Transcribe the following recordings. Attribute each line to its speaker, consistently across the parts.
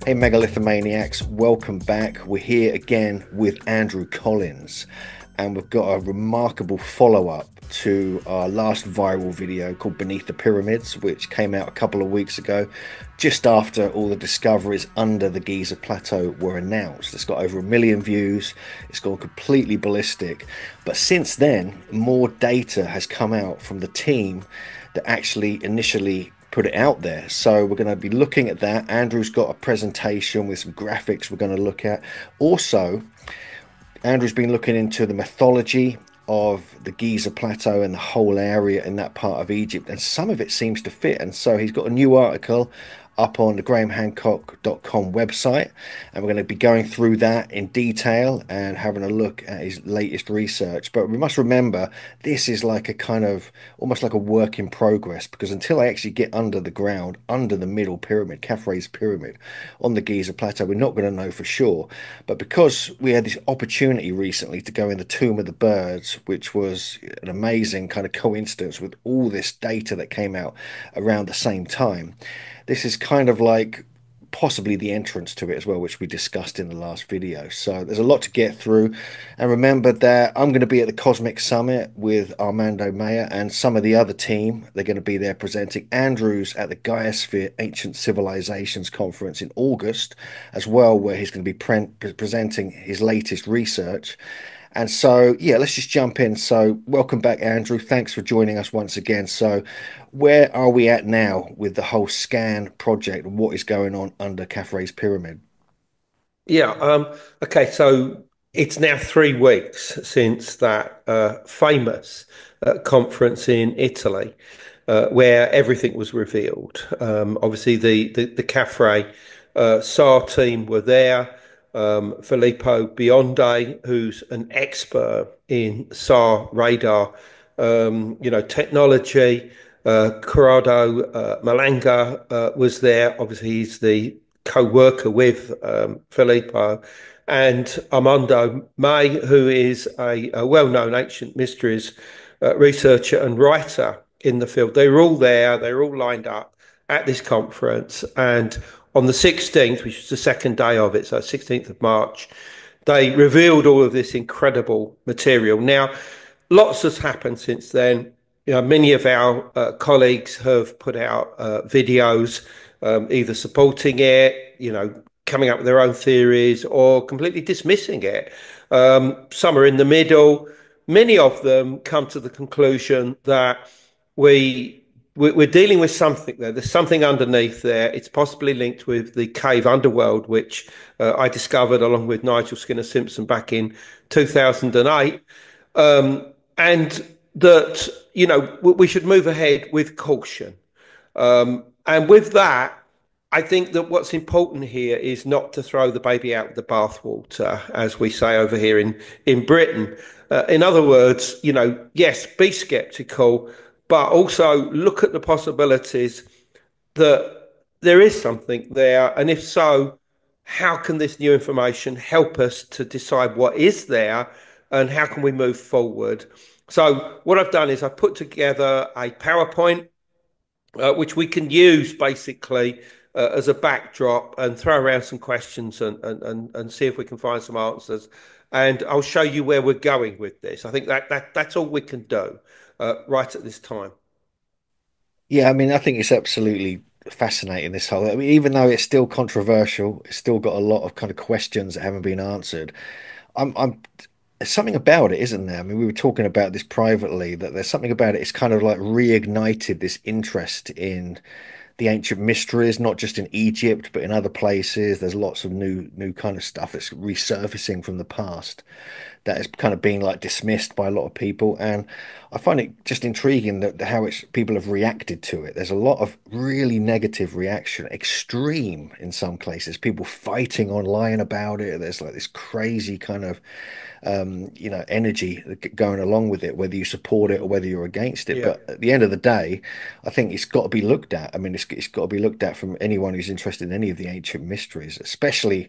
Speaker 1: Hey Megalithomaniacs, welcome back. We're here again with Andrew Collins, and we've got a remarkable follow-up to our last viral video called Beneath the Pyramids, which came out a couple of weeks ago, just after all the discoveries under the Giza Plateau were announced. It's got over 1 million views, it's gone completely ballistic, but since then, more data has come out from the team that actually initially put it out there. So we're going to be looking at that. Andrew's got a presentation with some graphics we're going to look at. Also, Andrew's been looking into the mythology of the Giza Plateau and the whole area in that part of Egypt, and some of it seems to fit. And so he's got a new article up on the grahamhancock.com website, and we're going to be going through that in detail and having a look at his latest research. But we must remember this is like a kind of almost like a work in progress, because until I actually get under the ground, under the middle pyramid, Khafre's pyramid on the Giza Plateau, we're not going to know for sure. But because we had this opportunity recently to go in the Tomb of the Birds, which was an amazing kind of coincidence with all this data that came out around the same time, this is kind of like possibly the entrance to it as well, which we discussed in the last video. So there's a lot to get through. And remember that I'm going to be at the Cosmic Summit with Armando and some of the other team. They're going to be there presenting. Andrew's at the Gaia-Sphere Ancient Civilizations Conference in August as well, where he's going to be presenting his latest research. And so, yeah, let's just jump in. So, welcome back, Andrew. Thanks for joining us once again. So, where are we at now with the whole scan project and what is going on under Khafre's pyramid?
Speaker 2: Yeah. Okay. So it's now 3 weeks since that famous conference in Italy, where everything was revealed. Obviously, the Cafre SAR team were there. Filippo Bionde, who's an expert in SAR radar, technology. Corrado Malanga was there. Obviously, he's the co-worker with Filippo, and Armando May, who is a well-known ancient mysteries researcher and writer in the field. They were all there. They were all lined up at this conference, and on the 16th, which was the second day of it, so 16th of March, they revealed all of this incredible material. Now, lots has happened since then. Many of our colleagues have put out videos, either supporting it, coming up with their own theories, or completely dismissing it. Some are in the middle. Many of them come to the conclusion that we we're dealing with something there. There's something underneath there. It's possibly linked with the cave underworld, which I discovered along with Nigel Skinner Simpson back in 2008. And that, we should move ahead with caution. And with that, I think that what's important here is not to throw the baby out with the bathwater, as we say over here in Britain. In other words, yes, be skeptical, but also look at the possibilities that there is something there. And if so, how can this new information help us to decide what is there and how can we move forward? So, what I've done is I've put together a PowerPoint which we can use basically as a backdrop and throw around some questions and see if we can find some answers. And I'll show you where we're going with this. I think that's all we can do right at this time.
Speaker 1: Yeah, I mean, I think it's absolutely fascinating, this whole, I mean, even though it's still controversial, it's still got a lot of kind of questions that haven't been answered. I'm there's something about it, isn't there? I mean, we were talking about this privately, that there's something about it. It's kind of like reignited this interest in the ancient mysteries, not just in Egypt, but in other places. There's lots of new kind of stuff that's resurfacing from the past that is kind of being like dismissed by a lot of people. And I find it just intriguing that how it's people have reacted to it. There's a lot of really negative reaction, extreme in some places, people fighting online about it. There's like this crazy kind of energy going along with it, whether you support it or whether you're against it.
Speaker 2: Yeah.
Speaker 1: But at the end of the day, I think it's got to be looked at. I mean, it's got to be looked at from anyone who's interested in any of the ancient mysteries, especially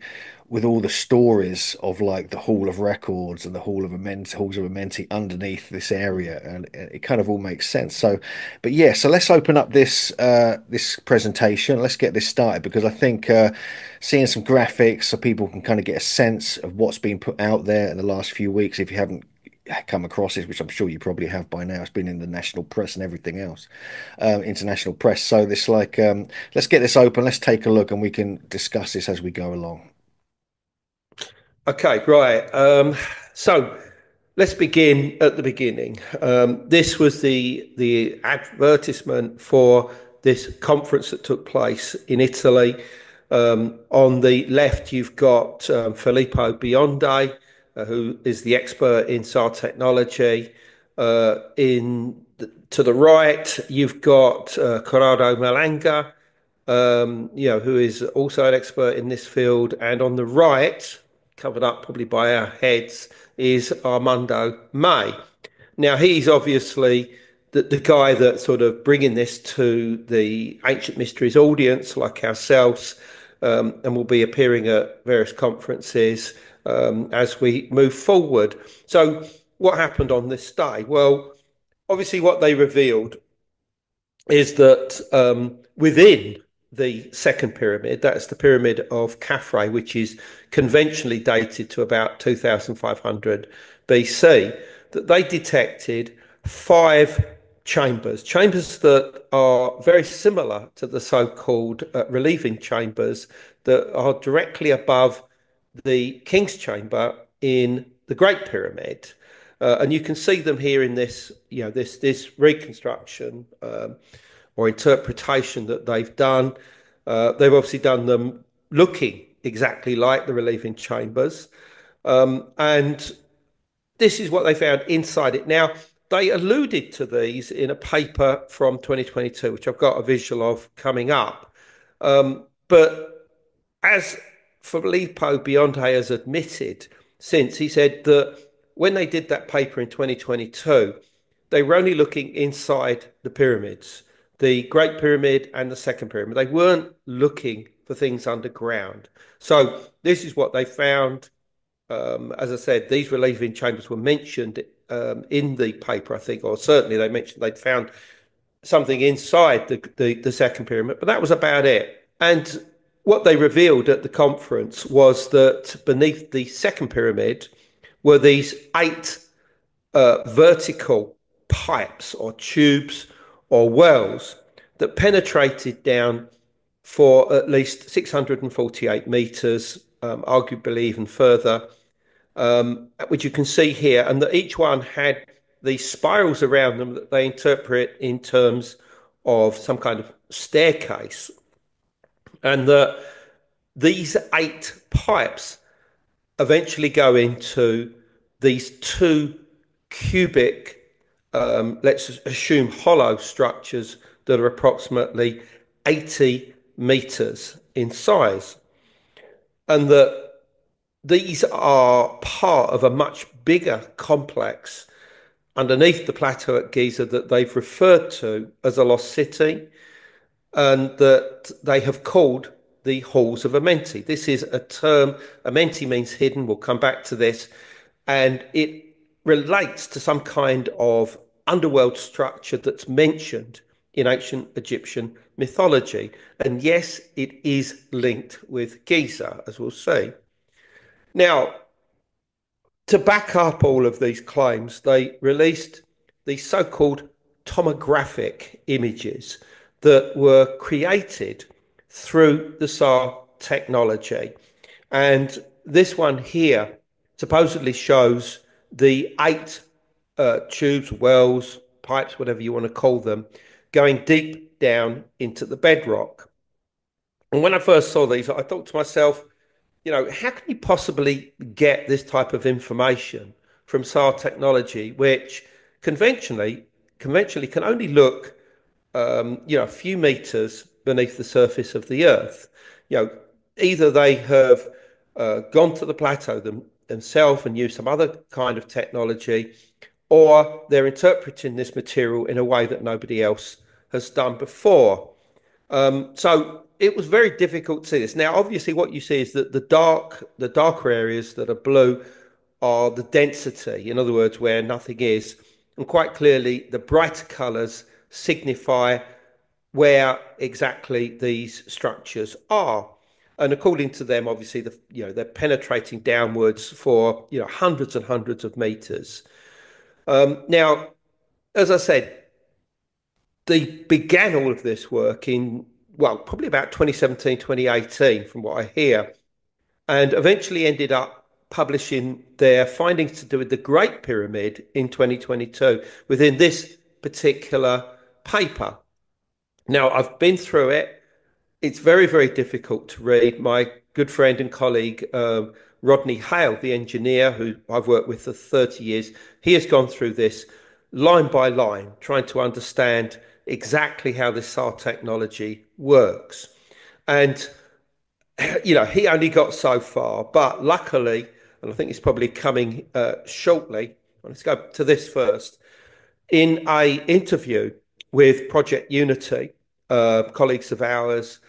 Speaker 1: with all the stories of like the Hall of Records and the Halls of Amenti underneath this area, and it kind of all makes sense. So, but yeah, so let's open up this presentation. Let's get this started because I think seeing some graphics so people can kind of get a sense of what's been put out there in the last few weeks. If you haven't come across it, which I'm sure you probably have by now, it's been in the national press and everything else, international press. So this let's get this open. Let's take a look, and we can discuss this as we go along.
Speaker 2: Okay, right. So let's begin at the beginning. This was the advertisement for this conference that took place in Italy. On the left, you've got Filippo Biondi, who is the expert in SAR technology. To the right, you've got Corrado Malanga, who is also an expert in this field. And on the right, covered up probably by our heads, is Armando May. Now, he's obviously the guy that's sort of bringing this to the Ancient Mysteries audience, like ourselves, and will be appearing at various conferences as we move forward. So, what happened on this day? Well, obviously, what they revealed is that within the second pyramid, that's the pyramid of Khafre, which is conventionally dated to about 2500 BC, that they detected five chambers that are very similar to the so-called relieving chambers that are directly above the King's Chamber in the Great Pyramid. And you can see them here in this, this reconstruction or interpretation that they've done. They've obviously done them looking exactly like the relieving chambers, and this is what they found inside it. Now, they alluded to these in a paper from 2022, which I've got a visual of coming up. But as Filippo Biondi has admitted since, he said that when they did that paper in 2022, they were only looking inside the pyramids, the Great Pyramid and the Second Pyramid. They weren't looking for things underground. So this is what they found. As I said, these relieving chambers were mentioned in the paper, I think, or certainly they mentioned they'd found something inside the Second Pyramid, but that was about it. And what they revealed at the conference was that beneath the Second Pyramid were these eight vertical pipes or tubes or wells that penetrated down for at least 648 meters, arguably even further, which you can see here, and that each one had these spirals around them that they interpret in terms of some kind of staircase, and that these eight pipes eventually go into these two cubic, let's assume hollow structures that are approximately 80 meters in size. And that these are part of a much bigger complex underneath the plateau at Giza that they've referred to as a lost city, and that they have called the Halls of Amenti. This is a term, Amenti means hidden, we'll come back to this, and it relates to some kind of underworld structure that's mentioned in ancient Egyptian mythology. And yes, it is linked with Giza, as we'll see. Now, to back up all of these claims, they released these so-called tomographic images that were created through the SAR technology. And this one here supposedly shows the eight tubes, wells, pipes, whatever you want to call them, going deep down into the bedrock. And when I first saw these, I thought to myself, how can you possibly get this type of information from SAR technology, which conventionally can only look, a few meters beneath the surface of the Earth? Either they have gone to the plateau themselves and used some other kind of technology, or they're interpreting this material in a way that nobody else has done before. So it was very difficult to see this. Now, obviously, what you see is that the darker areas that are blue are the density. In other words, where nothing is, and quite clearly, the brighter colours signify where exactly these structures are. And according to them, obviously, they're penetrating downwards for hundreds and hundreds of meters. Now, as I said, they began all of this work in, well, probably about 2017, 2018, from what I hear, and eventually ended up publishing their findings to do with the Great Pyramid in 2022 within this particular paper. Now, I've been through it. It's very, very difficult to read. My good friend and colleague, Rodney Hale, the engineer who I've worked with for 30 years, he has gone through this line by line, trying to understand exactly how this SAR technology works. And, he only got so far, but luckily, and I think it's probably coming shortly, let's go to this first. In a interview with Project Unity, colleagues of ours,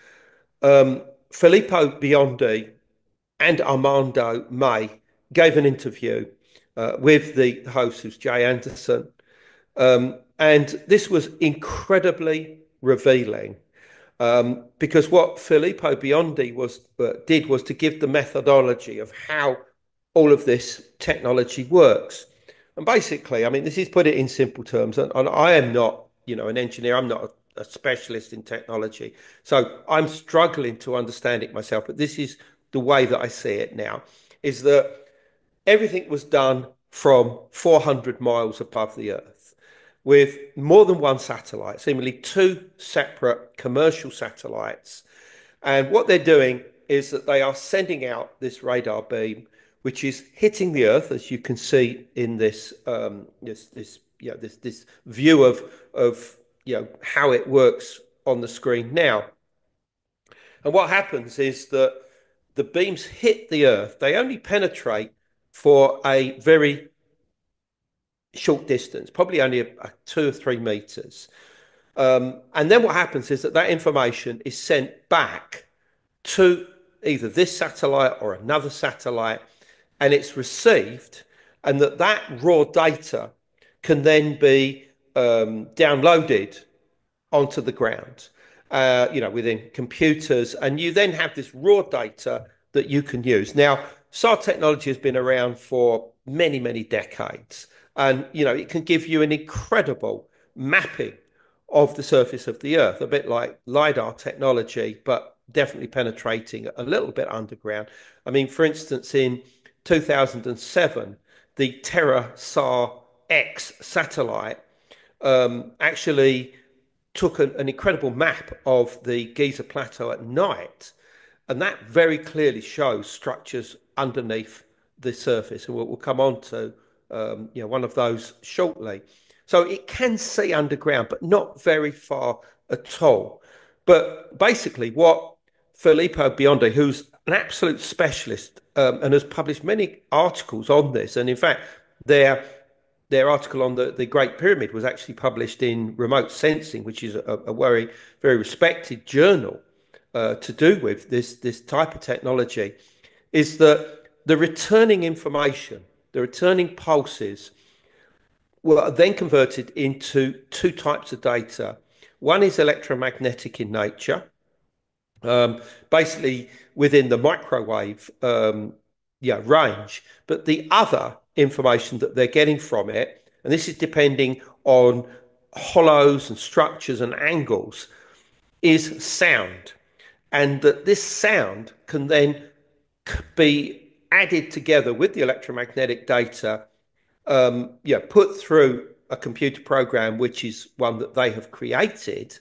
Speaker 2: Filippo Biondi and Armando May gave an interview with the host, who's Jay Anderson. And this was incredibly revealing because what Filippo Biondi did was to give the methodology of how all of this technology works. And basically, I mean, this is put it in simple terms, and I am not, an engineer. I'm not a specialist in technology, so I'm struggling to understand it myself. But this is the way that I see it now: is that everything was done from 400 miles above the Earth, with more than one satellite, seemingly two separate commercial satellites. And what they're doing is that they are sending out this radar beam, which is hitting the Earth, as you can see in this this view of how it works on the screen now. And what happens is that the beams hit the Earth. They only penetrate for a very short distance, probably only a 2 or 3 meters. And then what happens is that information is sent back to either this satellite or another satellite, and it's received, and that raw data can then be downloaded onto the ground, within computers, and you then have this raw data that you can use. Now, SAR technology has been around for many, many decades, and it can give you an incredible mapping of the surface of the Earth, a bit like LiDAR technology, but definitely penetrating a little bit underground. I mean, for instance, in 2007, the Terra SAR X satellite actually took an incredible map of the Giza Plateau at night, and that very clearly shows structures underneath the surface. And we'll come on to one of those shortly. So it can see underground, but not very far at all. But basically, what Filippo Biondi, who's an absolute specialist and has published many articles on this, and in fact, their article on the Great Pyramid was actually published in Remote Sensing, which is a very, very respected journal to do with this type of technology, is that the returning information, the returning pulses, were then converted into two types of data. One is electromagnetic in nature, basically within the microwave range, but the other information that they're getting from it, and this is depending on hollows and structures and angles, is sound. And that this sound can then be added together with the electromagnetic data, put through a computer program, which is one that they have created,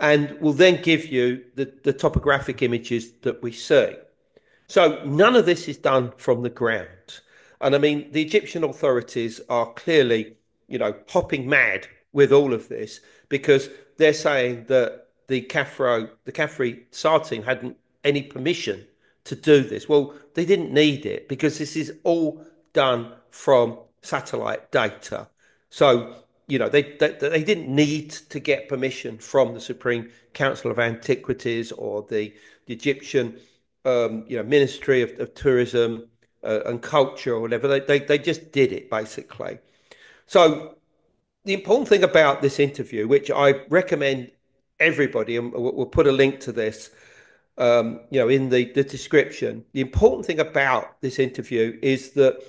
Speaker 2: and will then give you the topographic images that we see. So none of this is done from the ground. And I mean, the Egyptian authorities are clearly, hopping mad with all of this, because they're saying that the Khafre SAR team hadn't any permission to do this. Well, they didn't need it, because this is all done from satellite data. So they didn't need to get permission from the Supreme Council of Antiquities or the Egyptian Ministry of Tourism and Culture or whatever. They just did it basically. So the important thing about this interview, which I recommend everybody, and we'll put a link to this, in the description. The important thing about this interview is that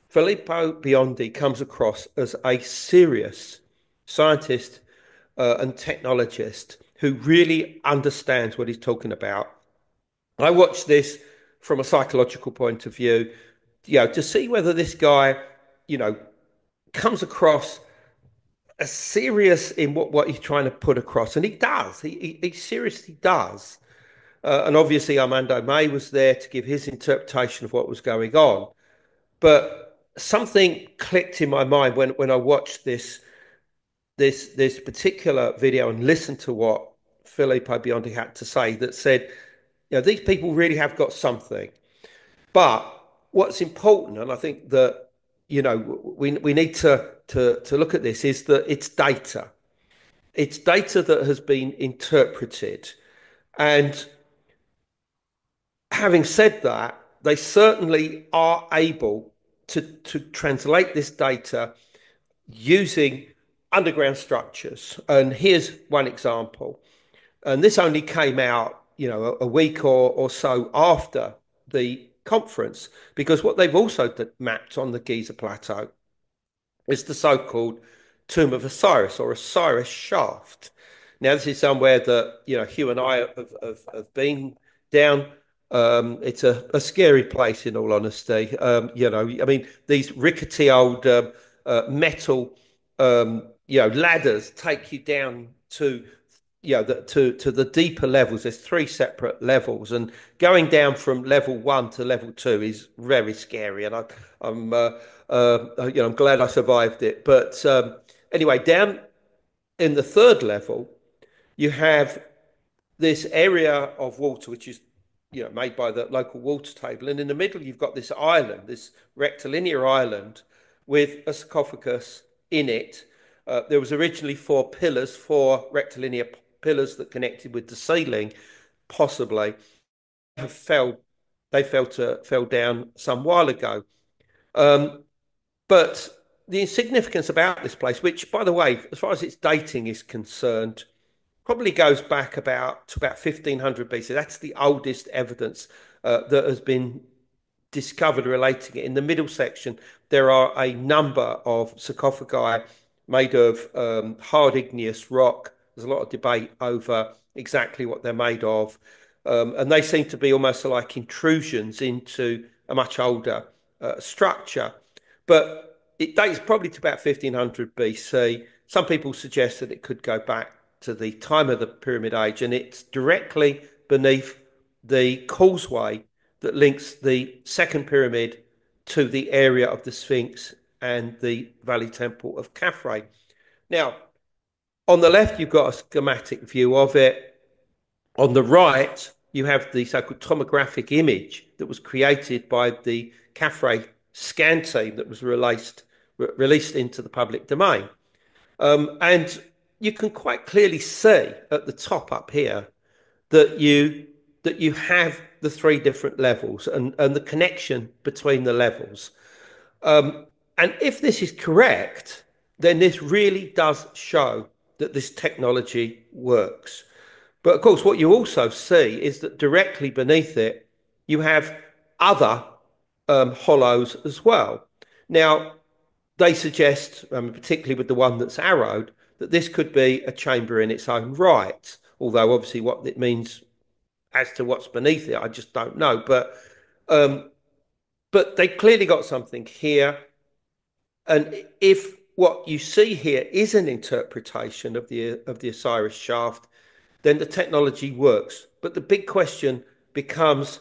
Speaker 2: Filippo Biondi comes across as a serious scientist and technologist who really understands what he's talking about. I watched this from a psychological point of view, to see whether this guy, you know, comes across as serious in what he's trying to put across, and he does. He seriously does. And obviously, Armando May was there to give his interpretation of what was going on. But something clicked in my mind when I watched this particular video and listened to what Filippo Biondi had to say. That said, these people really have got something. But what's important, and I think that we need to look at this, is that it's data. It's data that has been interpreted, and having said that, they certainly are able to translate this data using underground structures. And here's one example. And this only came out, a week or so after the conference, because what they've also mapped on the Giza Plateau is the so-called Tomb of Osiris or Osiris Shaft. Now, this is somewhere that Hugh and I have been down. It's a scary place, in all honesty. I mean, these rickety old metal, ladders take you down to to the deeper levels. There's three separate levels, and going down from level 1 to level 2 is very scary. And I'm glad I survived it. But anyway, down in the third level, you have this area of water which is made by the local water table, and in the middle you've got this island, this rectilinear island with a sarcophagus in it. There was originally four rectilinear pillars that connected with the ceiling, possibly have fell down some while ago. But the significance about this place, which, by the way, as far as its dating is concerned, probably goes back to about 1500 BC. That's the oldest evidence that has been discovered relating it. In the middle section, there are a number of sarcophagi made of hard igneous rock. There's a lot of debate over exactly what they're made of. And they seem to be almost like intrusions into a much older structure. But it dates probably to about 1500 BC. Some people suggest that it could go back to the time of the Pyramid Age, and it's directly beneath the causeway that links the second pyramid to the area of the Sphinx and the Valley Temple of Khafre. Now, on the left, you've got a schematic view of it. On the right, you have the so-called tomographic image that was created by the Khafre Scan Team that was released into the public domain. And you can quite clearly see at the top up here that you have the three different levels and the connection between the levels. And if this is correct, then this really does show that this technology works. But of course, what you also see is that directly beneath it, you have other hollows as well. Now, they suggest, particularly with the one that's arrowed, that this could be a chamber in its own right. Although obviously what it means as to what's beneath it, I just don't know. But they clearly got something here. And if what you see here is an interpretation of the Osiris shaft, then the technology works. But the big question becomes,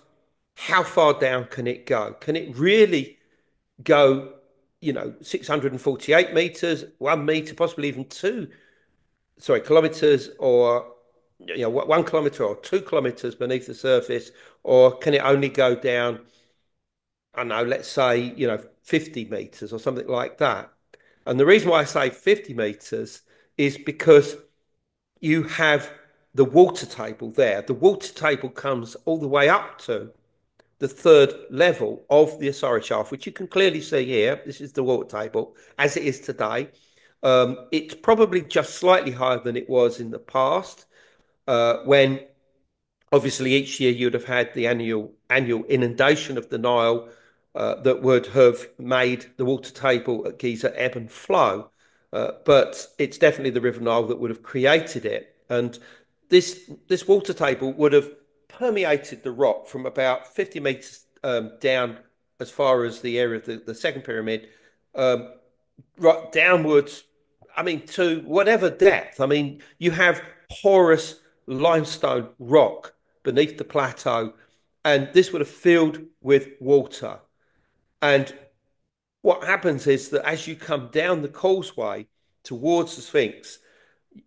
Speaker 2: how far down can it go? Can it really go 648 meters, 1 meter, possibly even kilometers, or 1 kilometer or 2 kilometers beneath the surface? Or can it only go down, I don't know, let's say 50 meters or something like that? And the reason why I say 50 meters is because you have the water table there. The water table comes all the way up to the third level of the Osiris shaft, which you can clearly see here. This is the water table as it is today. It's probably just slightly higher than it was in the past, when obviously each year you'd have had the annual inundation of the Nile, that would have made the water table at Giza ebb and flow. But it's definitely the River Nile that would have created it. And this water table would have permeated the rock from about 50 meters down, as far as the area of the second pyramid, um, right downwards. I mean, to whatever depth. I mean, you have porous limestone rock beneath the plateau, and this would have filled with water. And what happens is that as you come down the causeway towards the Sphinx,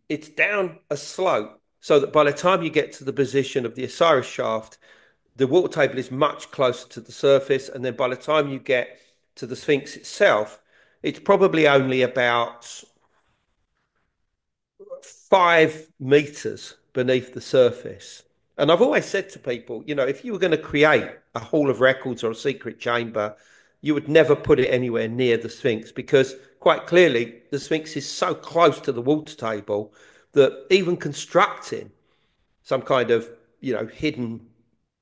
Speaker 2: it's down a slope, so that by the time you get to the position of the Osiris shaft, the water table is much closer to the surface. And then by the time you get to the Sphinx itself, it's probably only about 5 meters beneath the surface. And I've always said to people, if you were going to create a hall of records or a secret chamber, you would never put it anywhere near the Sphinx, because quite clearly the Sphinx is so close to the water table that even constructing some kind of, hidden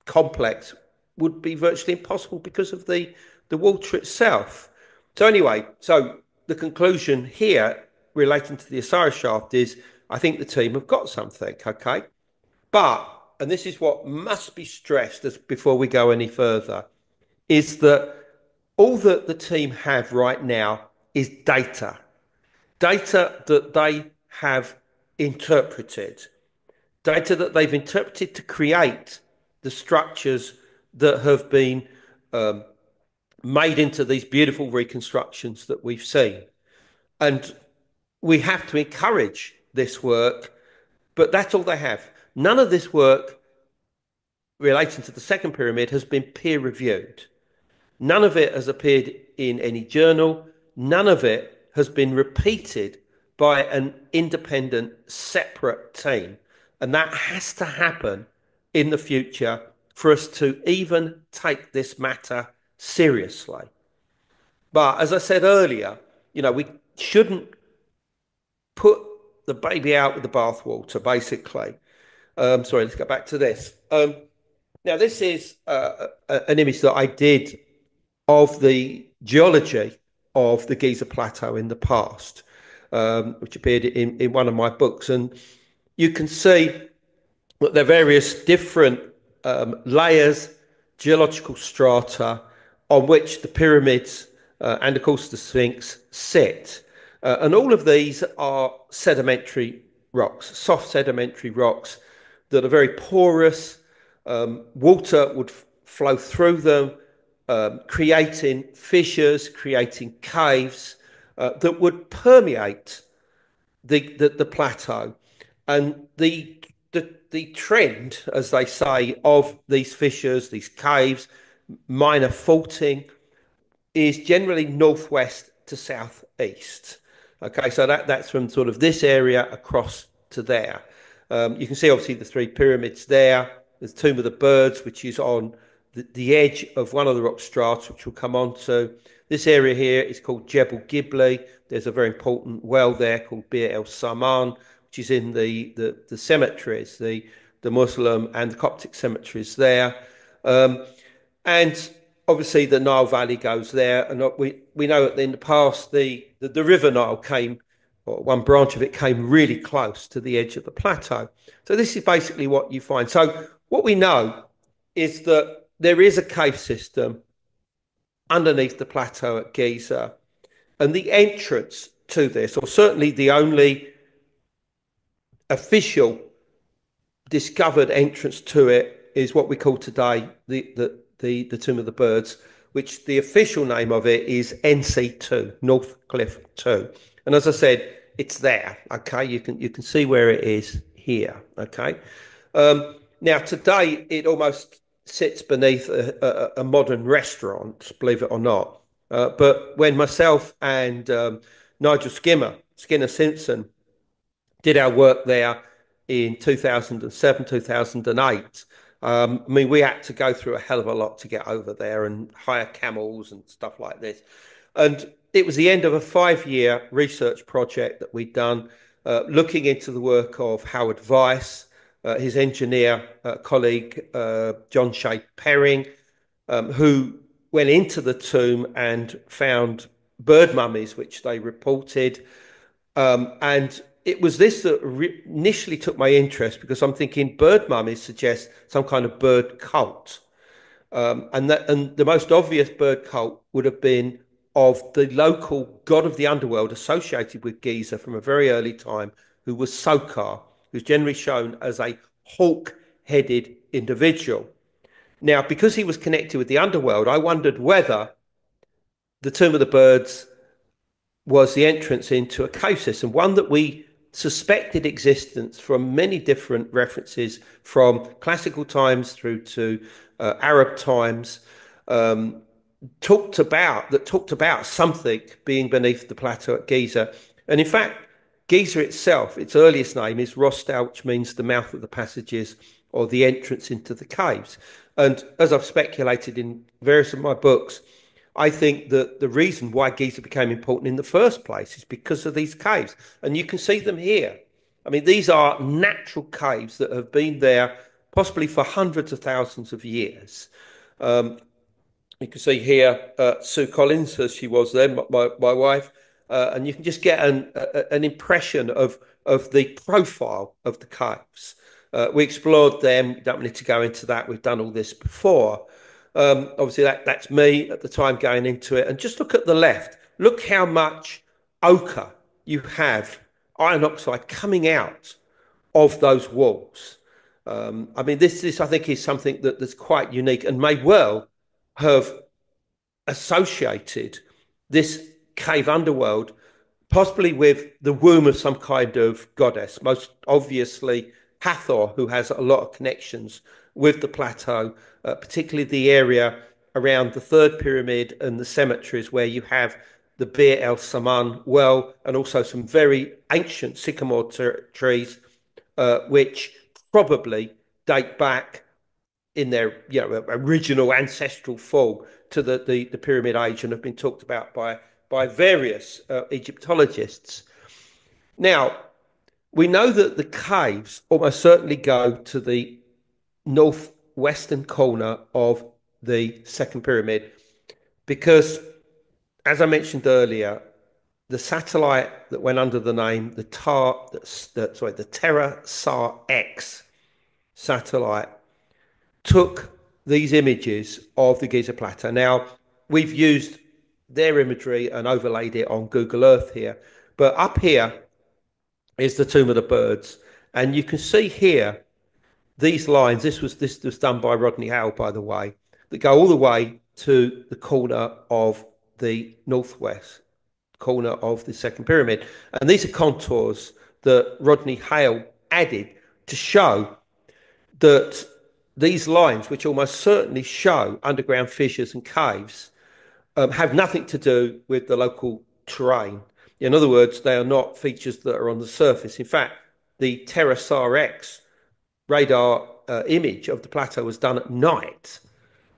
Speaker 2: complex would be virtually impossible because of the water itself. So anyway, so the conclusion here relating to the Osiris shaft is, I think the team have got something, okay? But, and this is what must be stressed as before we go any further, is that all that the team have right now is data that they have interpreted, data that they've interpreted to create the structures that have been um, made into these beautiful reconstructions that we've seen. And we have to encourage this work, but that's all they have. None of this work relating to the second pyramid has been peer reviewed. None of it has appeared in any journal. None of it has been repeated by an independent, separate team. And that has to happen in the future for us to even take this matter seriously. But as I said earlier, we shouldn't put the baby out with the bathwater, basically. Sorry, let's go back to this. Now, this is an image that I did of the geology of the Giza Plateau in the past, which appeared in one of my books. And you can see that there are various different layers, geological strata on which the pyramids and, of course, the Sphinx sit. And all of these are sedimentary rocks, soft sedimentary rocks that are very porous. Water would flow through them, creating fissures, creating caves that would permeate the plateau. And the trend, as they say, of these fissures, these caves, minor faulting, is generally northwest to southeast. Okay, so that's from sort of this area across to there. You can see obviously the three pyramids there. There's Tomb of the Birds, which is on the edge of one of the rock strata, which we'll come on to. This area here is called Jebel Gibli. There's a very important well there called Bir El Saman, which is in the cemeteries, the Muslim and the Coptic cemeteries there. And obviously the Nile Valley goes there. And we know that in the past, the River Nile came, or one branch of it came really close to the edge of the plateau. So this is basically what you find. So what we know is that there is a cave system underneath the plateau at Giza. And the entrance to this, or certainly the only official discovered entrance to it, is what we call today the Tomb of the Birds, which the official name of it is NC2, North Cliff 2. And as I said, it's there. Okay, you can see where it is here. Okay. Now today it almost sits beneath a modern restaurant, believe it or not. But when myself and Nigel Skinner Simpson, did our work there in 2007, 2008. I mean, we had to go through a hell of a lot to get over there and hire camels and stuff like this. And it was the end of a 5-year research project that we'd done, looking into the work of Howard Weiss, his engineer colleague, John Shea Perring, who went into the tomb and found bird mummies, which they reported. And it was this that initially took my interest because I'm thinking bird mummies suggest some kind of bird cult. And the most obvious bird cult would have been of the local god of the underworld associated with Giza from a very early time, who was Sokar, who's generally shown as a hawk-headed individual. Now, because he was connected with the underworld, I wondered whether the Tomb of the Birds was the entrance into a cave system, one that we suspected existence from many different references, from classical times through to Arab times, talked about something being beneath the plateau at Giza. And in fact, Giza itself, its earliest name is Rostal, which means the mouth of the passages or the entrance into the caves. And as I've speculated in various of my books, I think that the reason why Giza became important in the first place is because of these caves. And you can see them here. I mean, these are natural caves that have been there possibly for hundreds of thousands of years. You can see here Sue Collins, as she was then, my wife, and you can just get an impression of the profile of the caves. We explored them. We don't need to go into that. We've done all this before. Obviously, that's me at the time going into it. And just look at the left. Look how much ochre you have, iron oxide, coming out of those walls. I mean, this I think is something that's quite unique and may well have associated this cave underworld possibly with the womb of some kind of goddess, most obviously Hathor, who has a lot of connections with the plateau, particularly the area around the third pyramid and the cemeteries where you have the Bir El Saman well, and also some very ancient sycamore trees, which probably date back in their original ancestral form to the pyramid age and have been talked about by various Egyptologists. Now, we know that the caves almost certainly go to the northwestern corner of the second pyramid because, as I mentioned earlier, the satellite that went under the name the Terra Sar X satellite took these images of the Giza Plateau. Now, we've used their imagery and overlaid it on Google Earth here, but up here is the Tomb of the Birds, and you can see here these lines. This was done by Rodney Howell, by the way, that go all the way to the corner of the northwest corner of the second pyramid, and these are contours that Rodney Hale added to show that these lines, which almost certainly show underground fissures and caves, have nothing to do with the local terrain. In other words, they are not features that are on the surface. In fact, the Terra Sar X radar image of the plateau was done at night,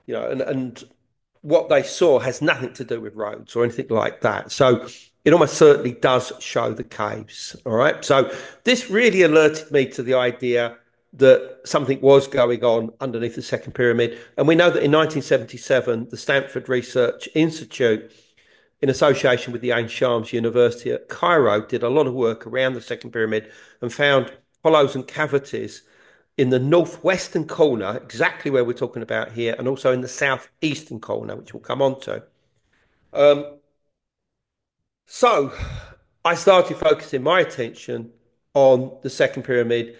Speaker 2: and what they saw has nothing to do with roads or anything like that. So it almost certainly does show the caves. All right. So this really alerted me to the idea that something was going on underneath the second pyramid. And we know that in 1977, the Stanford Research Institute, in association with the Ain Shams University at Cairo, did a lot of work around the second pyramid and found hollows and cavities in the northwestern corner, exactly where we're talking about here, and also in the southeastern corner, which we'll come on to. So I started focusing my attention on the second pyramid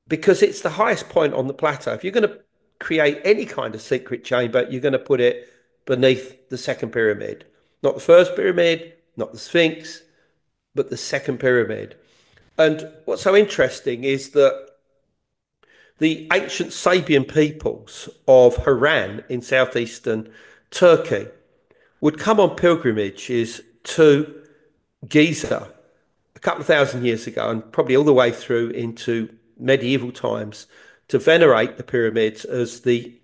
Speaker 2: because it's the highest point on the plateau. If you're going to create any kind of secret chamber, you're going to put it beneath the second pyramid. Not the first pyramid, not the Sphinx, but the second pyramid. And what's so interesting is that the ancient Sabian peoples of Haran in southeastern Turkey would come on pilgrimages to Giza a couple of thousand years ago, and probably all the way through into medieval times, to venerate the pyramids as the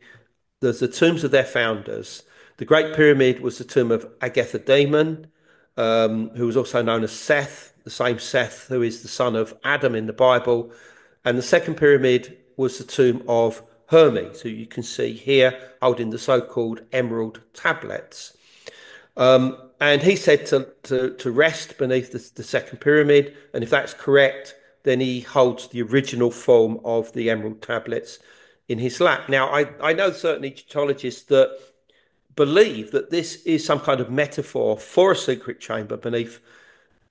Speaker 2: tombs of their founders. The Great Pyramid was the tomb of Agethademon, who was also known as Seth, the same Seth who is the son of Adam in the Bible. And the second pyramid was the tomb of Hermes, who you can see here holding the so-called emerald tablets. And he said to rest beneath the second pyramid. And if that's correct, then he holds the original form of the emerald tablets in his lap. Now, I know certain Egyptologists that believe that this is some kind of metaphor for a secret chamber beneath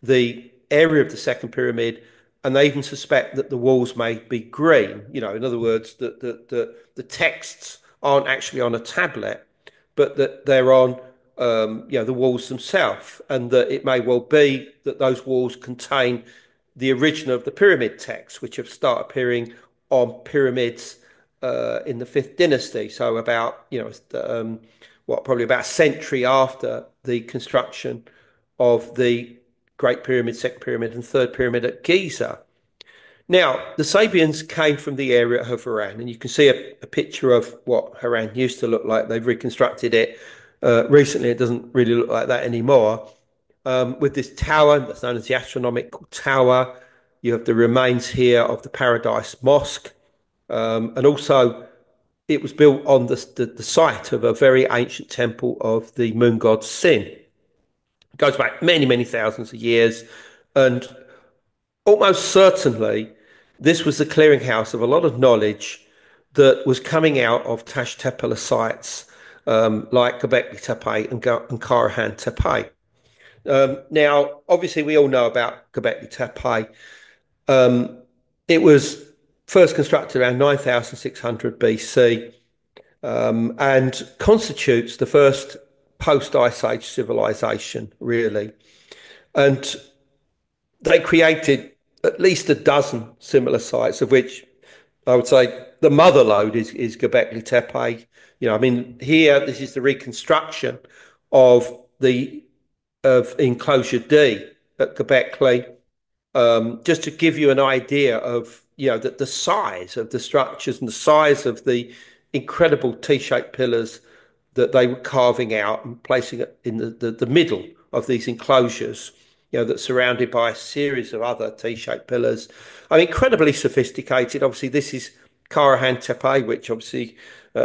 Speaker 2: the area of the second pyramid, and they even suspect that the walls may be green. In other words, that the texts aren't actually on a tablet, but that they're on the walls themselves, and that it may well be that those walls contain the origin of the pyramid texts, which have started appearing on pyramids in the fifth dynasty. So about probably about a century after the construction of the Great Pyramid, Second Pyramid, and Third Pyramid at Giza. Now, the Sabians came from the area of Haran, and you can see a picture of what Haran used to look like. They've reconstructed it recently. It doesn't really look like that anymore. With this tower that's known as the Astronomical Tower, you have the remains here of the Paradise Mosque, and also it was built on the site of a very ancient temple of the moon god Sin. It goes back many, many thousands of years, and almost certainly this was the clearinghouse of a lot of knowledge that was coming out of Tash Tepe sites like Göbekli Tepe and Karahan Tepe. Now, obviously, we all know about Göbekli Tepe. It was first constructed around 9600 BC and constitutes the first post-Ice Age civilization, really. And they created at least a dozen similar sites, of which I would say the mother lode is Göbekli Tepe. Here, this is the reconstruction of enclosure D at Göbekli. Just to give you an idea of the size of the structures and the size of the incredible T-shaped pillars that they were carving out and placing it in the middle of these enclosures, that's surrounded by a series of other T-shaped pillars. Incredibly sophisticated. Obviously, this is Karahan Tepe, which obviously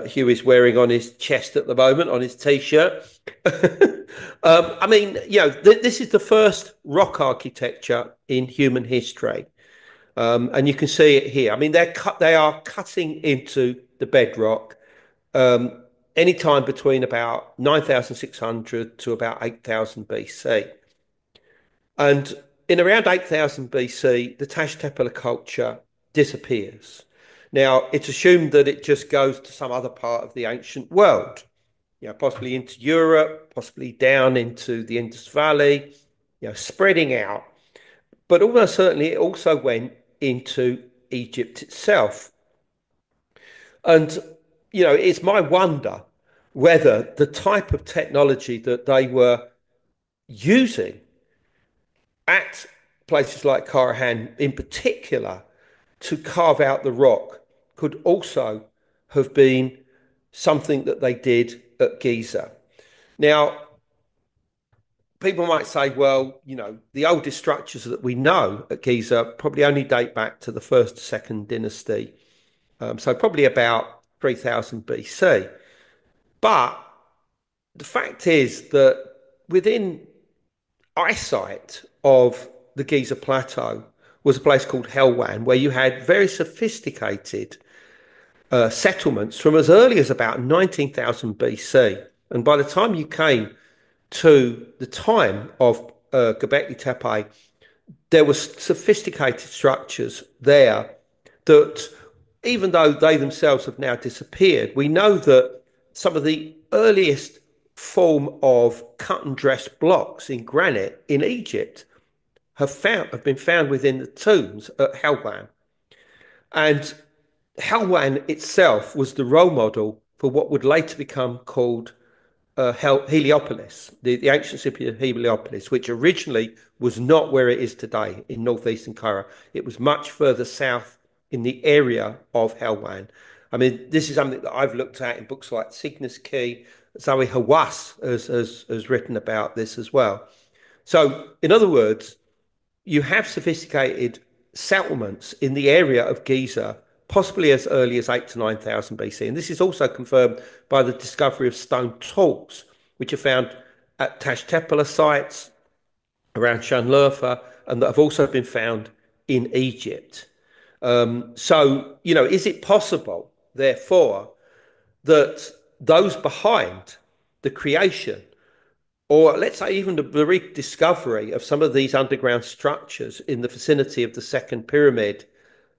Speaker 2: Hugh is wearing on his chest at the moment, on his T-shirt. This is the first rock architecture in human history. And you can see it here. They are cutting into the bedrock anytime between about 9600 to about 8000 BC. And in around 8000 BC, the Tash Tepe culture disappears. Now, it's assumed that it just goes to some other part of the ancient world, possibly into Europe, possibly down into the Indus Valley, spreading out. But almost certainly it also went into Egypt itself. And, it's my wonder whether the type of technology that they were using at places like Karahan in particular to carve out the rock could also have been something that they did at Giza. Now, people might say, well, the oldest structures that we know at Giza probably only date back to the first, second dynasty. So probably about 3000 BC. But the fact is that within eyesight of the Giza Plateau was a place called Helwan, where you had very sophisticated settlements from as early as about 19,000 BC. And by the time you came to the time of Göbekli Tepe, there were sophisticated structures there that, even though they themselves have now disappeared, we know that some of the earliest form of cut and dressed blocks in granite in Egypt have been found within the tombs at Helwan. And Helwan itself was the role model for what would later become called Heliopolis, the ancient city of Heliopolis, which originally was not where it is today in northeastern Cairo. It was much further south in the area of Helwan. I mean, this is something that I've looked at in books like Cygnus Key. Zoe Hawass has written about this as well. So, in other words, you have sophisticated settlements in the area of Giza, possibly as early as 8 to 9,000 BC. And this is also confirmed by the discovery of stone tools, which are found at Tashtepela sites around Shanlurfa and that have also been found in Egypt. Is it possible, therefore, that those behind the creation or let's say even the rediscovery of some of these underground structures in the vicinity of the second pyramid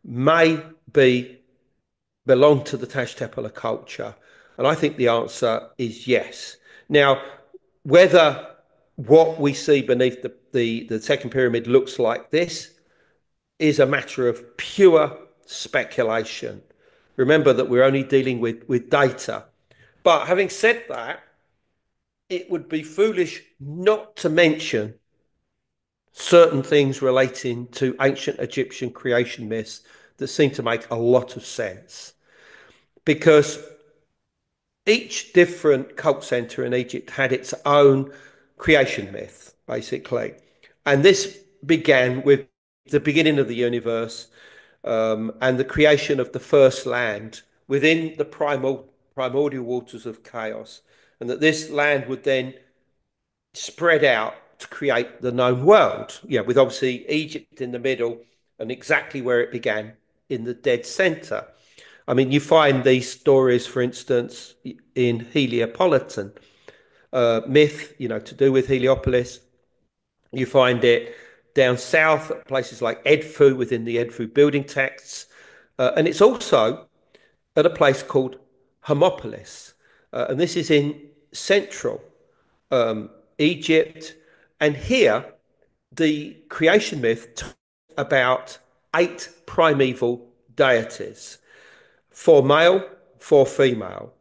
Speaker 2: may be belong to the Tashtepela culture? And I think the answer is yes. Now, whether what we see beneath the second pyramid looks like this is a matter of pure speculation. Remember that we're only dealing with data. But having said that, it would be foolish not to mention certain things relating to ancient Egyptian creation myths that seem to make a lot of sense. Because each different cult center in Egypt had its own creation myth, basically. And this began with the beginning of the universe and the creation of the first land within the primordial waters of chaos. And that this land would then spread out to create the known world. Yeah, with obviously Egypt in the middle and exactly where it began in the dead center. I mean, you find these stories, for instance, in Heliopolitan myth, to do with Heliopolis. You find it down south at places like Edfu within the Edfu building texts. And it's also at a place called Hermopolis. And this is in central Egypt. And here, the creation myth talks about 8 primeval deities, 4 male, 4 female.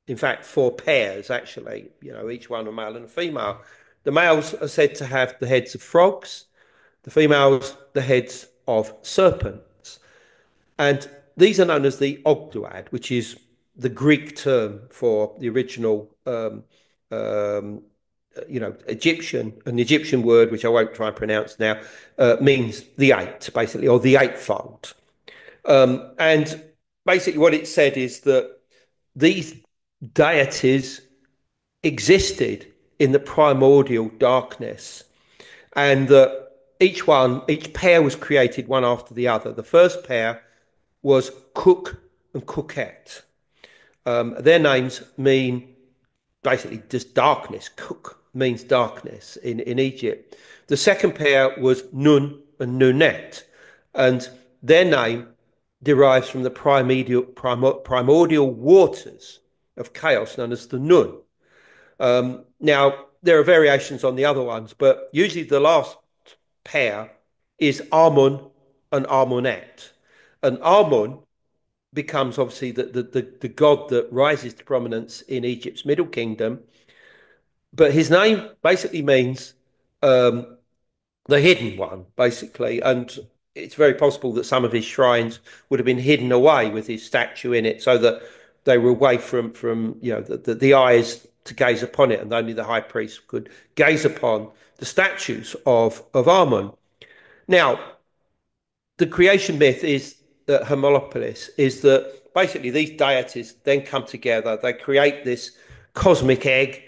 Speaker 2: In fact, 4 pairs, actually, each one a male and a female. The males are said to have the heads of frogs, the females, the heads of serpents. And these are known as the Ogdoad, which is the Greek term for the original an Egyptian word, which I won't try and pronounce now, means the 8, basically, or the eightfold. And basically what it said is that these deities existed in the primordial darkness and that each pair was created one after the other. The first pair was Cook and Cookette. Their names mean basically just darkness. Cook means darkness in Egypt. The second pair was Nun and Nunette, and their name derives from the primordial waters of chaos known as the Nun. Now, there are variations on the other ones, but usually the last pair is Amun and Amunet. And Amun becomes obviously the god that rises to prominence in Egypt's Middle Kingdom. But his name basically means the hidden one, basically. And it's very possible that some of his shrines would have been hidden away with his statue in it so that they were away from the eyes to gaze upon it, and only the high priest could gaze upon the statues of Amun. Now, the creation myth is that Hermopolis is that basically these deities then come together, they create this cosmic egg.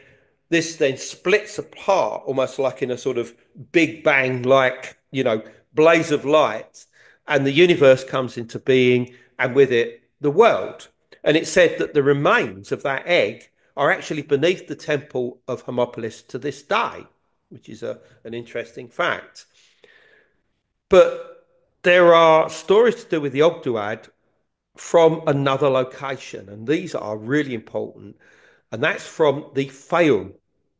Speaker 2: This then splits apart almost like in a sort of big bang, like, blaze of light, and the universe comes into being, and with it, the world. And it's said that the remains of that egg are actually beneath the temple of Hermopolis to this day, which is an interesting fact. But there are stories to do with the Ogdoad from another location, and these are really important. And that's from the Fayoum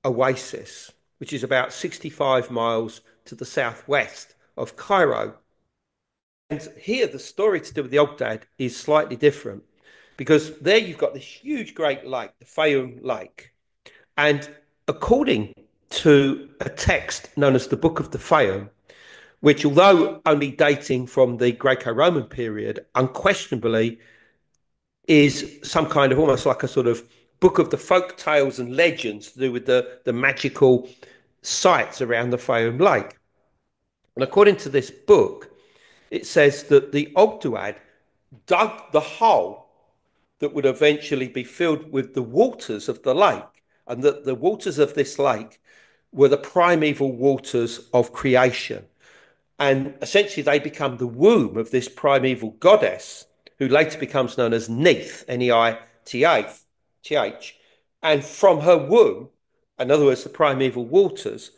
Speaker 2: Oasis, which is about 65 miles to the southwest of Cairo. And here, the story to do with the Ogdoad is slightly different because there you've got this huge great lake, the Fayoum Lake. And according to a text known as the Book of the Fayum, which, although only dating from the Greco-Roman period, unquestionably is some kind of almost like a sort of book of the folk tales and legends to do with the magical sites around the Fayum Lake. And according to this book, it says that the Ogdoad dug the hole that would eventually be filled with the waters of the lake, and that the waters of this lake were the primeval waters of creation. And essentially, they become the womb of this primeval goddess, who later becomes known as Neith, Neith. And from her womb, in other words, the primeval waters,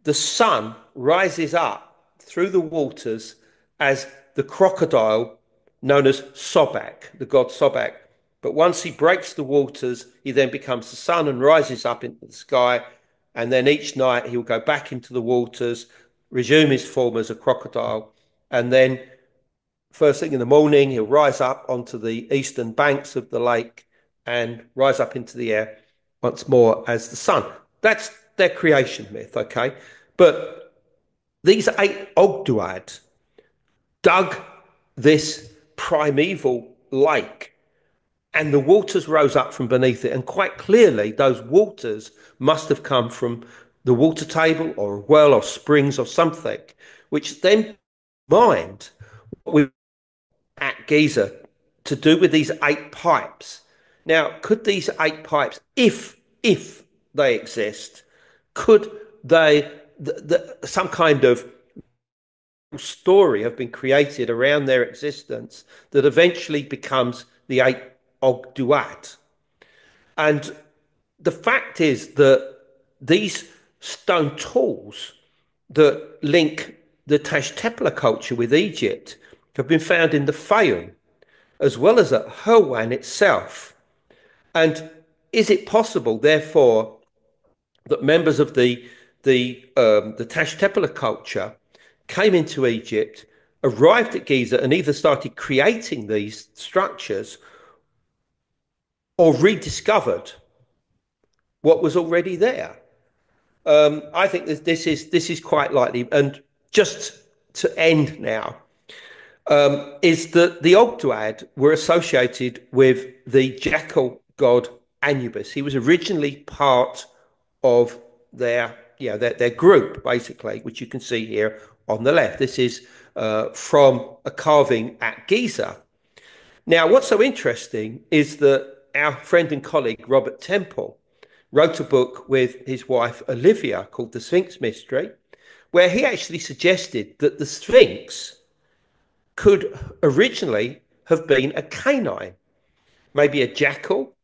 Speaker 2: the sun rises up through the waters as the crocodile known as Sobek, the god Sobek. But once he breaks the waters, he then becomes the sun and rises up into the sky. And then each night he'll go back into the waters, resume his form as a crocodile. And then first thing in the morning, he'll rise up onto the eastern banks of the lake and rise up into the air once more as the sun. That's their creation myth, okay? But these 8 Ogdoad dug this primeval lake, and the waters rose up from beneath it. And quite clearly, those waters must have come from the water table or a well or springs or something, which then mined what we at Giza to do with these 8 pipes. Now, could these 8 pipes, if they exist, could they some kind of story have been created around their existence that eventually becomes the 8 Ogdoad? And the fact is that these stone tools that link the Tashtepla culture with Egypt have been found in the Fayum, as well as at Hirwan itself. And is it possible, therefore, that members of the Tashtepla culture came into Egypt, arrived at Giza, and either started creating these structures or rediscovered what was already there? I think that this is quite likely. And just to end now, is that the Ogdoad were associated with the jackal god Anubis. He was originally part of their group, basically, which you can see here on the left. This is from a carving at Giza. Now, what's so interesting is that our friend and colleague Robert Temple wrote a book with his wife Olivia called The Sphinx Mystery, where he actually suggested that the Sphinx could originally have been a canine, maybe a jackal,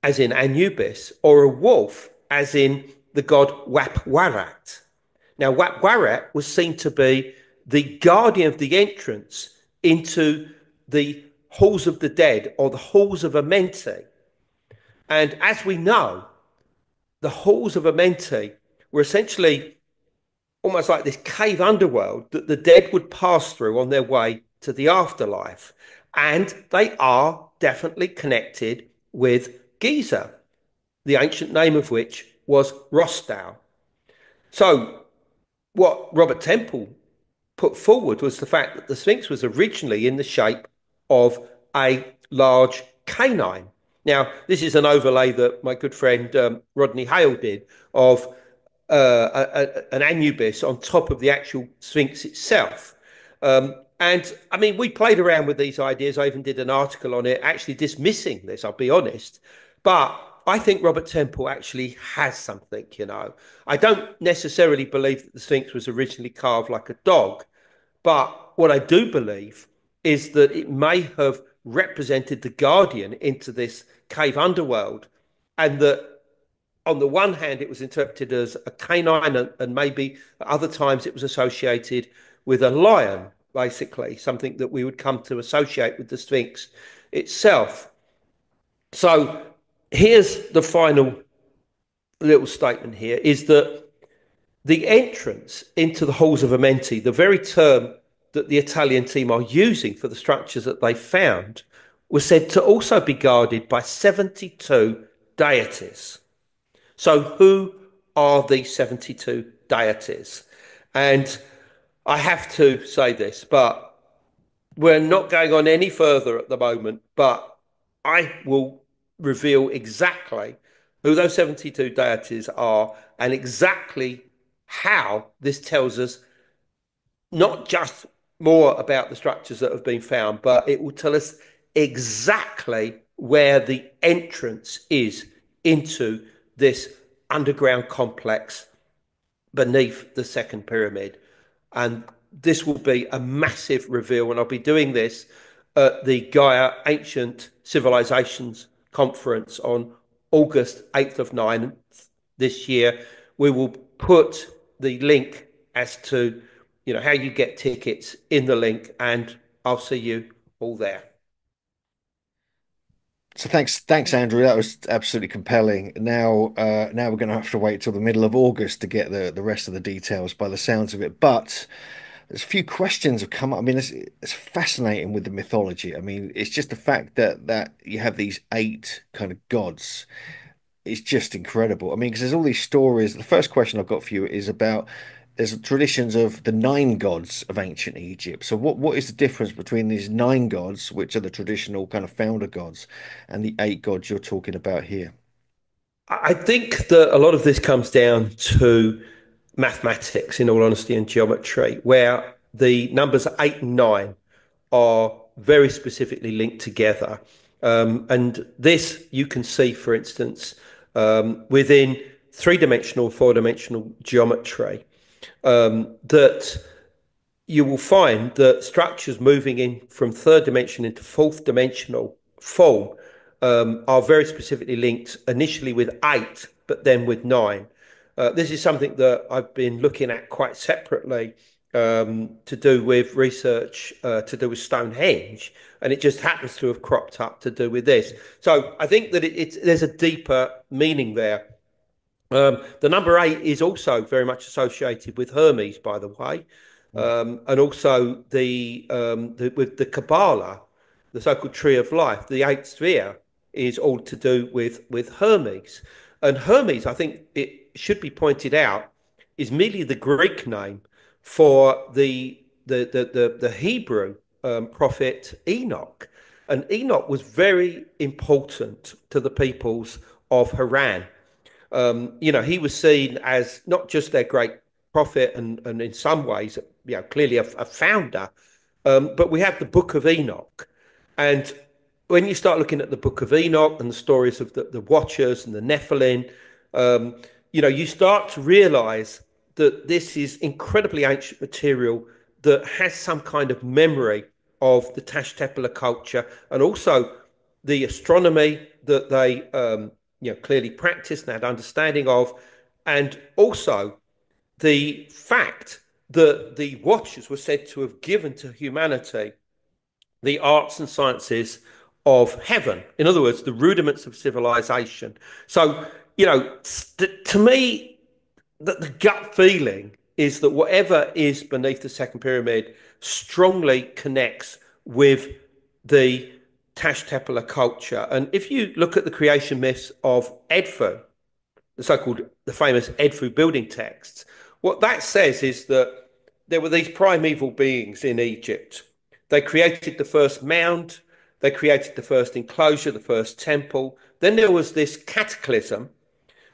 Speaker 2: as in Anubis, or a wolf, as in the god Wapwarat. Now, Wapwarat was seen to be the guardian of the entrance into the halls of the dead, or the halls of Amenti. And as we know, the halls of Amenti were essentially almost like this cave underworld that the dead would pass through on their way to the afterlife. And they are definitely connected with Giza, the ancient name of which was Rostau. So what Robert Temple put forward was the fact that the Sphinx was originally in the shape of a large canine. Now, this is an overlay that my good friend Rodney Hale did of an Anubis on top of the actual Sphinx itself. And I mean, we played around with these ideas. I even did an article on it, actually dismissing this, I'll be honest. But I think Robert Temple actually has something, you know. I don't necessarily believe that the Sphinx was originally carved like a dog, but what I do believe is that it may have represented the guardian into this cave underworld, and that on the one hand, it was interpreted as a canine, and maybe at other times it was associated with a lion, basically, something that we would come to associate with the Sphinx itself. So here's the final little statement here, is that the entrance into the halls of Amenti, the very term that the Italian team are using for the structures that they found, was said to also be guarded by 72 deities. So who are these 72 deities? And I have to say this, but we're not going on any further at the moment, but I will reveal exactly who those 72 deities are and exactly how this tells us not just more about the structures that have been found, but it will tell us exactly where the entrance is into this underground complex beneath the second pyramid. And this will be a massive reveal. And I'll be doing this at the Gaia Ancient Civilizations Conference on August 8th of 9th this year. We will put the link as to how you get tickets in the link, and I'll see you all there.
Speaker 1: So thanks, Andrew. That was absolutely compelling. Now we're going to have to wait till the middle of August to get the rest of the details, by the sounds of it. But there's a few questions have come up. I mean, it's fascinating with the mythology. I mean, it's just the fact that you have these eight kind of gods. It's just incredible. I mean, because there's all these stories. The first question I've got for you is about there's traditions of the nine gods of ancient Egypt. So what is the difference between these nine gods, which are the traditional kind of founder gods, and the eight gods you're talking about here?
Speaker 2: I think that a lot of this comes down to mathematics, in all honesty, and geometry, where the numbers eight and nine are very specifically linked together. And this you can see, for instance, within three-dimensional, four-dimensional geometry, that you will find that structures moving in from third dimension into fourth dimensional form are very specifically linked initially with eight, but then with nine. This is something that I've been looking at quite separately to do with research to do with Stonehenge, and it just happens to have cropped up to do with this. So I think that there's a deeper meaning there. The number eight is also very much associated with Hermes, by the way, and also with the Kabbalah, the so-called Tree of Life. The eighth sphere is all to do with Hermes, and Hermes, I think it should be pointed out, is merely the Greek name for the Hebrew prophet Enoch, and Enoch was very important to the peoples of Haran. He was seen as not just their great prophet and in some ways, clearly a founder, but we have the Book of Enoch. And when you start looking at the Book of Enoch and the stories of the Watchers and the Nephilim, you start to realize that this is incredibly ancient material that has some kind of memory of the Tashtepela culture and also the astronomy that they clearly practiced and had understanding of, and also the fact that the Watchers were said to have given to humanity the arts and sciences of heaven. In other words, the rudiments of civilization. So, to me, the gut feeling is that whatever is beneath the second pyramid strongly connects with the Tashtepela culture. And if you look at the creation myths of Edfu, the famous Edfu building texts, what that says is that there were these primeval beings in Egypt. They created the first mound, they created the first enclosure, the first temple. Then there was this cataclysm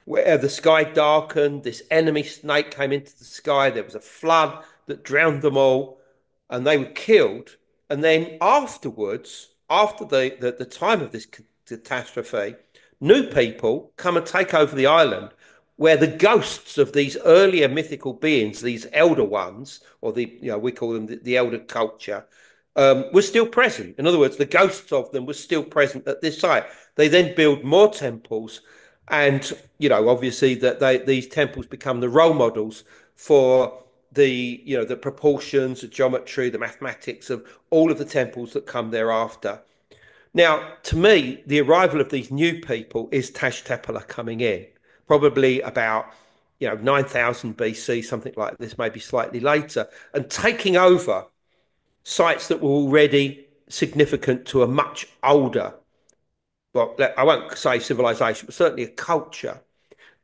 Speaker 2: where the sky darkened, this enemy snake came into the sky, there was a flood that drowned them all, and they were killed. And then afterwards, after the time of this catastrophe, new people come and take over the island where the ghosts of these earlier mythical beings, these elder ones, or we call them the elder culture, were still present. In other words, the ghosts of them were still present at this site. They then build more temples, and obviously these temples become the role models for the proportions, the geometry, the mathematics of all of the temples that come thereafter. Now, to me, the arrival of these new people is Tashtepela coming in, probably about 9,000 BC, something like this, maybe slightly later, and taking over sites that were already significant to a much older, well, I won't say civilization, but certainly a culture.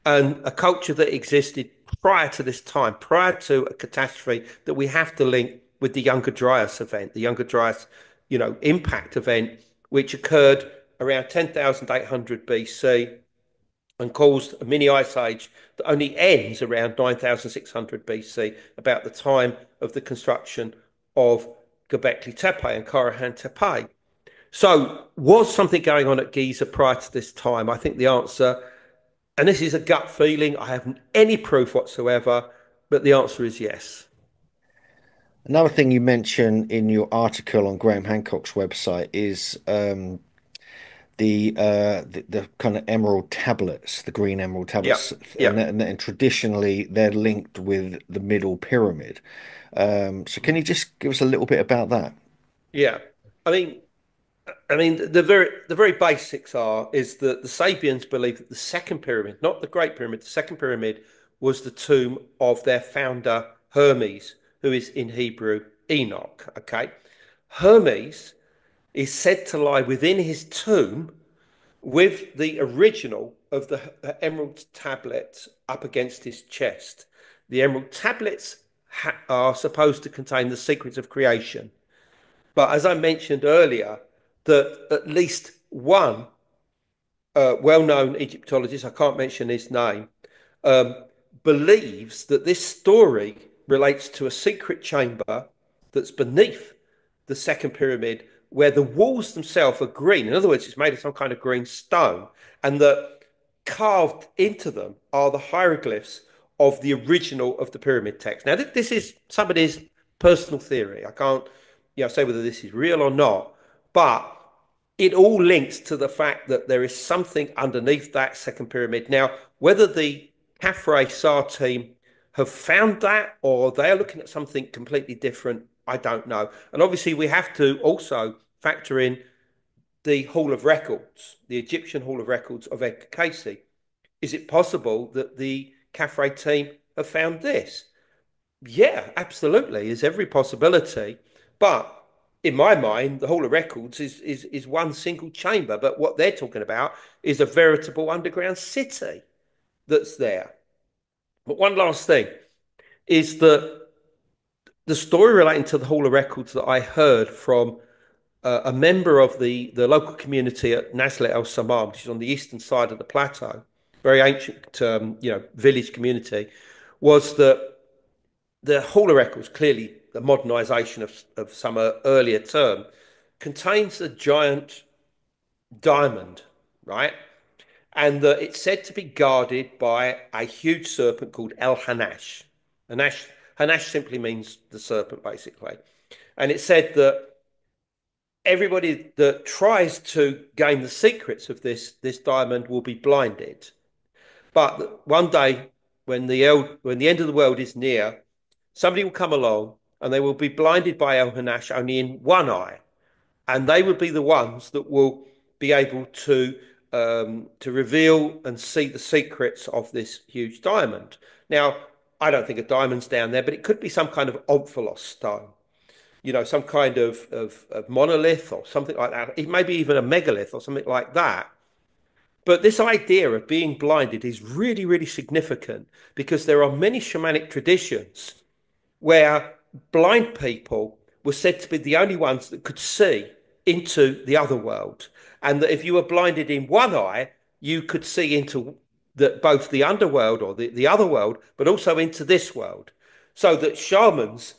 Speaker 2: and a culture that existed prior to this time, prior to a catastrophe that we have to link with the Younger Dryas event, the Younger Dryas, impact event, which occurred around 10,800 BC and caused a mini ice age that only ends around 9,600 BC, about the time of the construction of Göbekli Tepe and Karahan Tepe. So, was something going on at Giza prior to this time? I think the answer, and this is a gut feeling, I haven't any proof whatsoever, but the answer is yes.
Speaker 1: Another thing you mention in your article on Graham Hancock's website is the kind of emerald tablets, the green emerald
Speaker 2: Yeah,
Speaker 1: tablets,
Speaker 2: yeah,
Speaker 1: and traditionally they're linked with the middle pyramid. So can you just give us a little bit about that?
Speaker 2: yeah. I mean, the very basics is that the Sabians believe that the second pyramid, not the Great Pyramid, the second pyramid was the tomb of their founder Hermes, who is in Hebrew Enoch. Okay, Hermes is said to lie within his tomb with the original of the emerald tablets up against his chest. The emerald tablets are supposed to contain the secrets of creation. But as I mentioned earlier, that at least one well-known Egyptologist, I can't mention his name, um, believes that this story relates to a secret chamber that's beneath the second pyramid, where the walls themselves are green. In other words, it's made of some kind of green stone, and that carved into them are the hieroglyphs of the original of the pyramid text. Now, this is somebody's personal theory. I can't, say whether this is real or not, but it all links to the fact that there is something underneath that second pyramid. Now, whether the Khafre Scan team have found that or they are looking at something completely different, I don't know. And obviously, we have to also factor in the Hall of Records, the Egyptian Hall of Records of Edgar Cayce. Is it possible that the Khafre team have found this? Yeah, absolutely. There's every possibility. But in my mind, the Hall of Records is one single chamber. But what they're talking about is a veritable underground city that's there. But one last thing is that the story relating to the Hall of Records that I heard from a member of the local community at Nazlet El Samam, which is on the eastern side of the plateau, very ancient, village community, was that the Hall of Records, clearly the modernisation of some earlier term, contains a giant diamond, right? And that it's said to be guarded by a huge serpent called El Hanash. Hanash simply means the serpent, basically. And it said that everybody that tries to gain the secrets of this diamond will be blinded. But one day, when the end of the world is near, somebody will come along and they will be blinded by El Hanash only in one eye, and they would be the ones that will be able to reveal and see the secrets of this huge diamond. Now, I don't think a diamond's down there, but it could be some kind of omphalos stone, some kind of monolith or something like that. It maybe even a megalith or something like that. But this idea of being blinded is really, really significant because there are many shamanic traditions where blind people were said to be the only ones that could see into the other world. And that if you were blinded in one eye, you could see into both the underworld or the other world, but also into this world. So that shamans,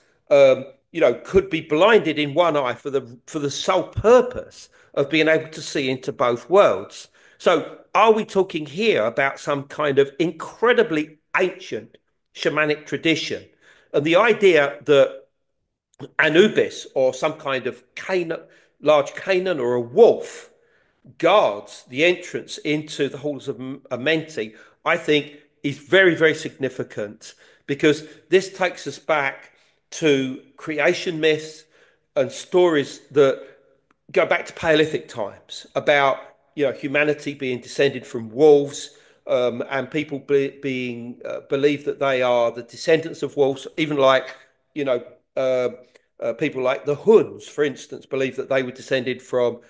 Speaker 2: could be blinded in one eye for the sole purpose of being able to see into both worlds. So, are we talking here about some kind of incredibly ancient shamanic tradition? And the idea that Anubis or some kind of large Canaan or a wolf guards the entrance into the halls of Amenti, I think is very, very significant because this takes us back to creation myths and stories that go back to Paleolithic times about humanity being descended from wolves, and people being believe that they are the descendants of wolves, even like you know uh, people like the Huns, for instance, believe that they were descended from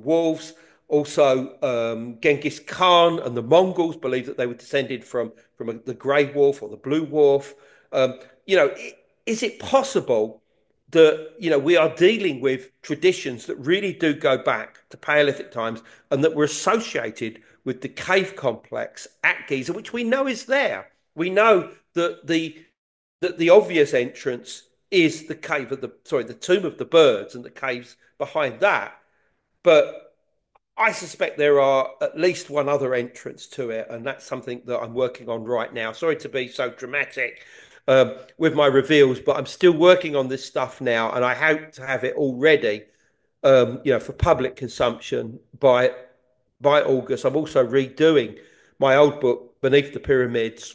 Speaker 2: wolves. Also, Genghis Khan and the Mongols believed that they were descended from the grey wolf or the blue wolf. Um, you know, is it possible that we are dealing with traditions that really do go back to Paleolithic times and that were associated with the cave complex at Giza, which we know is there? We know that the obvious entrance is the cave of the tomb of the birds and the caves behind that. But I suspect there are at least one other entrance to it, and that's something that I'm working on right now. Sorry to be so dramatic with my reveals, but I'm still working on this stuff now, and I hope to have it all ready, for public consumption by August. I'm also redoing my old book, Beneath the Pyramids,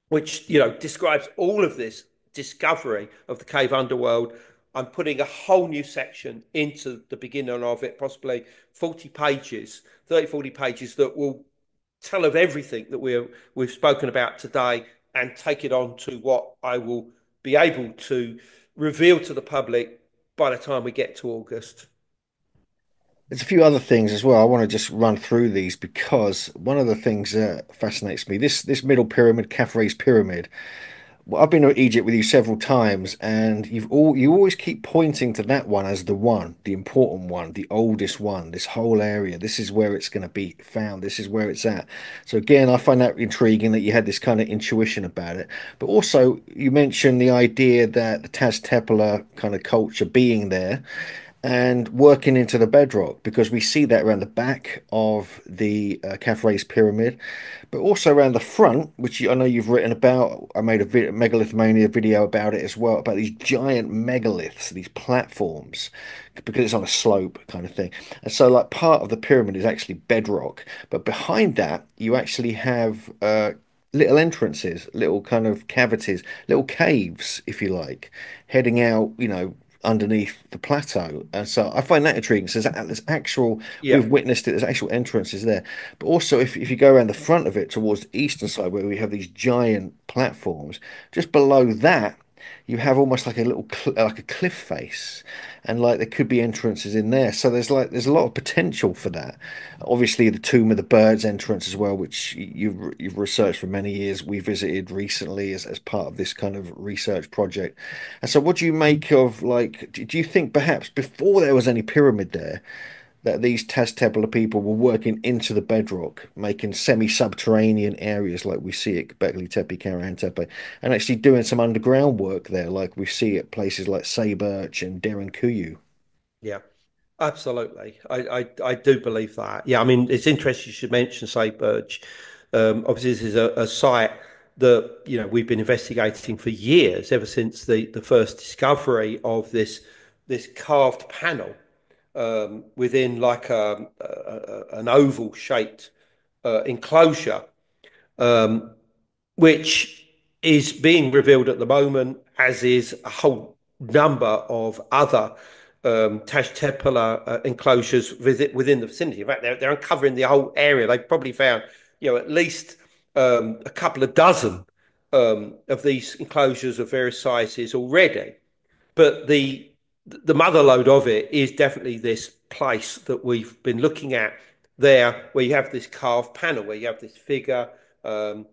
Speaker 2: which describes all of this discovery of the cave underworld. I'm putting a whole new section into the beginning of it, possibly 40 pages, 30, 40 pages that will tell of everything that we've spoken about today and take it on to what I will be able to reveal to the public by the time we get to August.
Speaker 1: There's a few other things as well. I want to just run through these because one of the things that fascinates me, this middle pyramid, Khafre's pyramid. Well, I've been to Egypt with you several times, and you always keep pointing to that one as the one, the important one, the oldest one. This whole area, this is where it's going to be found. This is where it's at. So again, I find that intriguing that you had this kind of intuition about it. But also, you mentioned the idea that the Taz kind of culture being there and working into the bedrock because we see that around the back of the Khafre's pyramid, but also around the front, which I know you've written about. I made a Megalithomania video about it as well, about these giant megaliths, these platforms, because it's on a slope kind of thing. And so, like, part of the pyramid is actually bedrock, but behind that, you actually have little entrances, little kind of cavities, little caves, if you like, heading out, underneath the plateau. And so I find that intriguing. So there's actual,
Speaker 2: Yeah,
Speaker 1: we've witnessed it, there's actual entrances there. But also, if you go around the front of it towards the eastern side, where we have these giant platforms, just below that, you have almost like a little like a cliff face, and like there could be entrances in there. So there's a lot of potential for that. Obviously, the Tomb of the Birds entrance as well, which you've researched for many years. We visited recently as part of this kind of research project. And so, what do you make of, like? Do you think perhaps before there was any pyramid there, that these Taztepala people were working into the bedrock, making semi-subterranean areas like we see at Bekli Tepe, Karahan Tepe, and actually doing some underground work there, like we see at places like Sayburch and Derinkuyu?
Speaker 2: yeah. Absolutely. I do believe that. Yeah, I mean, it's interesting you should mention Sagebirch. Obviously, this is a site that, we've been investigating for years, ever since the first discovery of this carved panel within like an oval shaped enclosure, um, which is being revealed at the moment, as is a whole number of other Taj Tepala enclosures within the vicinity. In fact, they're uncovering the whole area. They've probably found, at least a couple of dozen of these enclosures of various sizes already. But the mother lode of it is definitely this place that we've been looking at there, where you have this carved panel, where you have this figure, in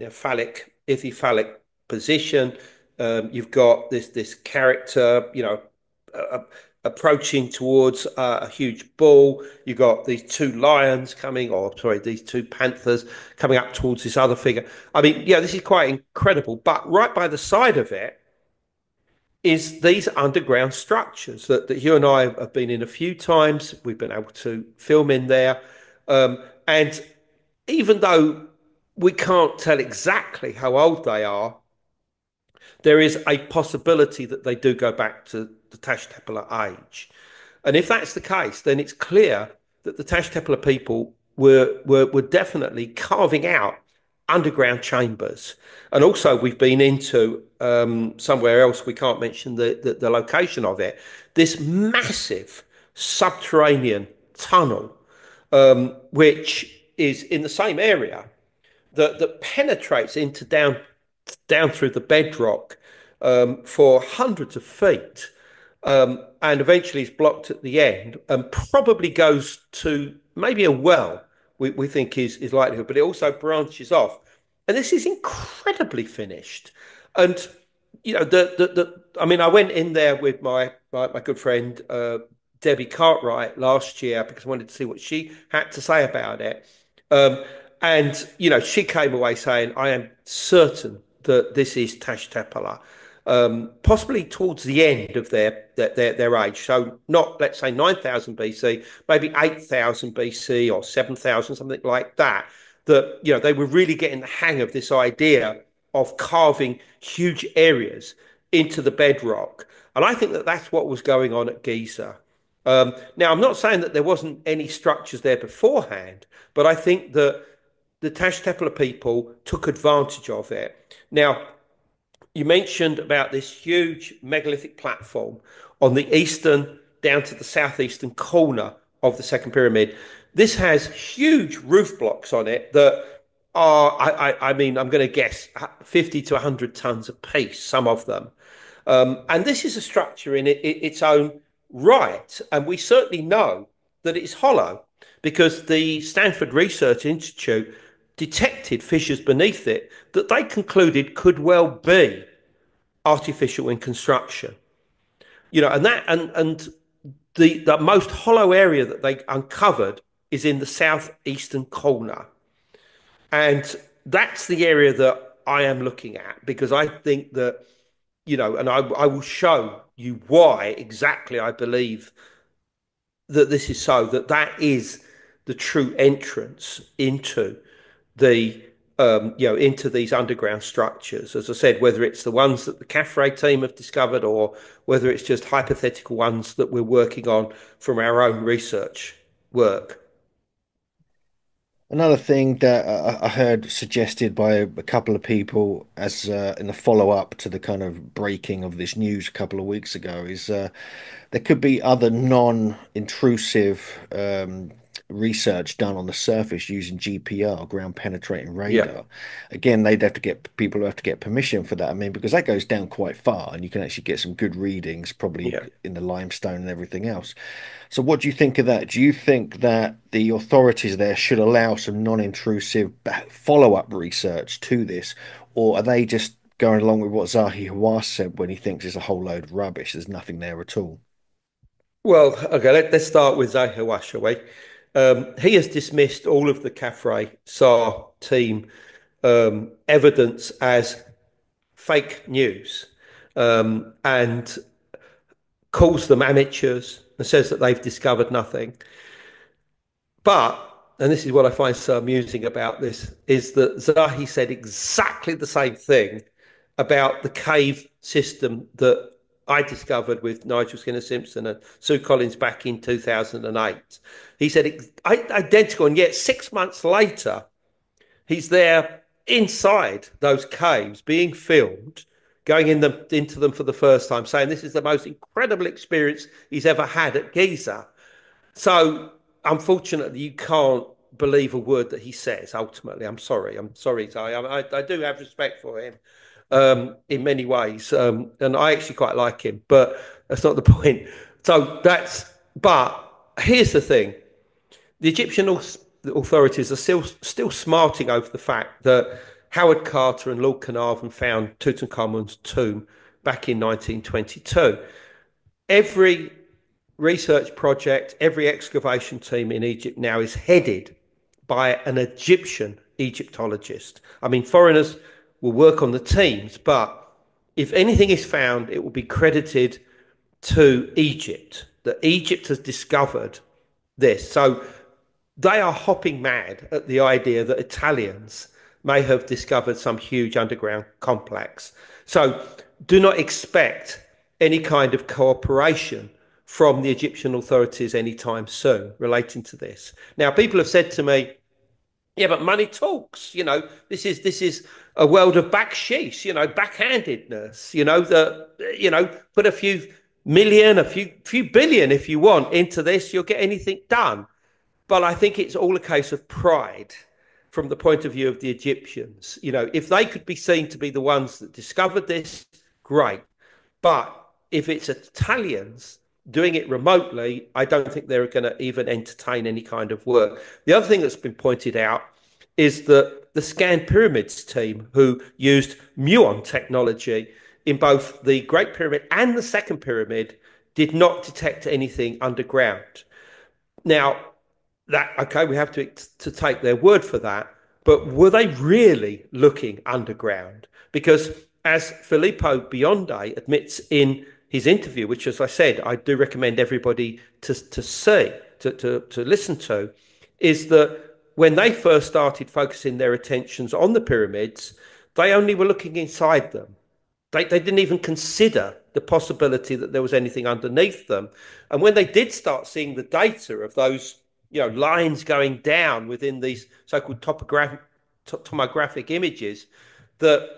Speaker 2: a phallic, ithyphallic position. You've got this character, uh, approaching towards a huge bull. You've got these two lions coming, or sorry, these two panthers coming up towards this other figure. I mean, yeah, this is quite incredible. But right by the side of it is these underground structures that you and I have been in a few times. We've been able to film in there. And even though we can't tell exactly how old they are, there is a possibility that they do go back to the Tashtepala age. And if that's the case, then it's clear that the Tashtepala people were definitely carving out underground chambers. And also, we've been into somewhere else, we can't mention the location of it, this massive subterranean tunnel, which is in the same area that penetrates into down through the bedrock for hundreds of feet. and eventually is blocked at the end and probably goes to maybe a well, we think is likelihood, but it also branches off. And this is incredibly finished. And, I mean, I went in there with my good friend, Debbie Cartwright last year because I wanted to see what she had to say about it. Um, and, she came away saying, I am certain that this is Tash Tepelah, possibly towards the end of their age. So not, let's say, 9,000 BC, maybe 8,000 BC or 7,000, something like that. That, they were really getting the hang of this idea of carving huge areas into the bedrock. And I think that that's what was going on at Giza. Now, I'm not saying that there wasn't any structures there beforehand, but I think that the Tash Tepelah people took advantage of it. Now, you mentioned about this huge megalithic platform on the eastern down to the southeastern corner of the second pyramid. This has huge roof blocks on it that are, I mean, I'm going to guess 50 to 100 tons a piece, some of them. And this is a structure in its own right. And we certainly know that it's hollow because the Stanford Research Institute detected fissures beneath it that they concluded could well be artificial in construction. And the most hollow area that they uncovered is in the southeastern corner. And that's the area that I am looking at because I think that, and I will show you why exactly I believe that this is so, that is the true entrance the into these underground structures. As I said, whether it's the ones that the Khafre team have discovered or whether it's just hypothetical ones that we're working on from our own research work.
Speaker 1: Another thing that I heard suggested by a couple of people as in the follow-up to the kind of breaking of this news a couple of weeks ago is there could be other non-intrusive research done on the surface using GPR, ground penetrating
Speaker 2: Yeah,
Speaker 1: radar. Again, they'd have to get people have to get permission for that. I mean, because that goes down quite far and you can actually get some good readings, probably
Speaker 2: yeah.
Speaker 1: in the limestone and everything else. So, what do you think of that? Do you think that the authorities there should allow some non-intrusive follow-up research to this, or are they just going along with what Zahi Hawass said when he thinks it's a whole load of rubbish? There's nothing there at all.
Speaker 2: Well, okay, let's start with Zahi, shall we? He has dismissed all of the Khafre SAR team evidence as fake news and calls them amateurs and says that they've discovered nothing. But, and this is what I find so amusing about this, is that Zahi said exactly the same thing about the cave system that I discovered with Nigel Skinner Simpson and Sue Collins back in 2008. He said identical, and yet 6 months later, he's there inside those caves being filmed, going into them for the first time, saying this is the most incredible experience he's ever had at Giza. So, unfortunately, you can't believe a word that he says. Ultimately, I'm sorry, Ty. I do have respect for him in many ways, and I actually quite like him, but that's not the point. So but here's the thing: the Egyptian authorities are still smarting over the fact that Howard Carter and Lord Carnarvon found Tutankhamun's tomb back in 1922. Every research project, every excavation team in Egypt now is headed by an Egyptian Egyptologist. I mean, foreigners will work on the teams, but if anything is found, it will be credited to Egypt, that Egypt has discovered this. So they are hopping mad at the idea that Italians may have discovered some huge underground complex. So do not expect any kind of cooperation from the Egyptian authorities anytime soon relating to this. Now, people have said to me, yeah, but money talks. This is a world of backsheesh, backhandedness. Put a few million, a few billion if you want into this, you'll get anything done. But I think it's all a case of pride from the point of view of the Egyptians. If they could be seen to be the ones that discovered this, great. But if it's Italians doing it remotely, I don't think they're going to even entertain any kind of work. The other thing that's been pointed out is that the Scan Pyramids team, who used muon technology in both the Great Pyramid and the Second Pyramid, did not detect anything underground. Now, that okay, we have to take their word for that. But were they really looking underground? Because as Filippo Bionde admits in his interview, which, as I said, I do recommend everybody to see, to listen to, is that when they first started focusing their attentions on the pyramids, they only were looking inside them. They didn't even consider the possibility that there was anything underneath them. And when they did start seeing the data of those, lines going down within these so-called tomographic images, that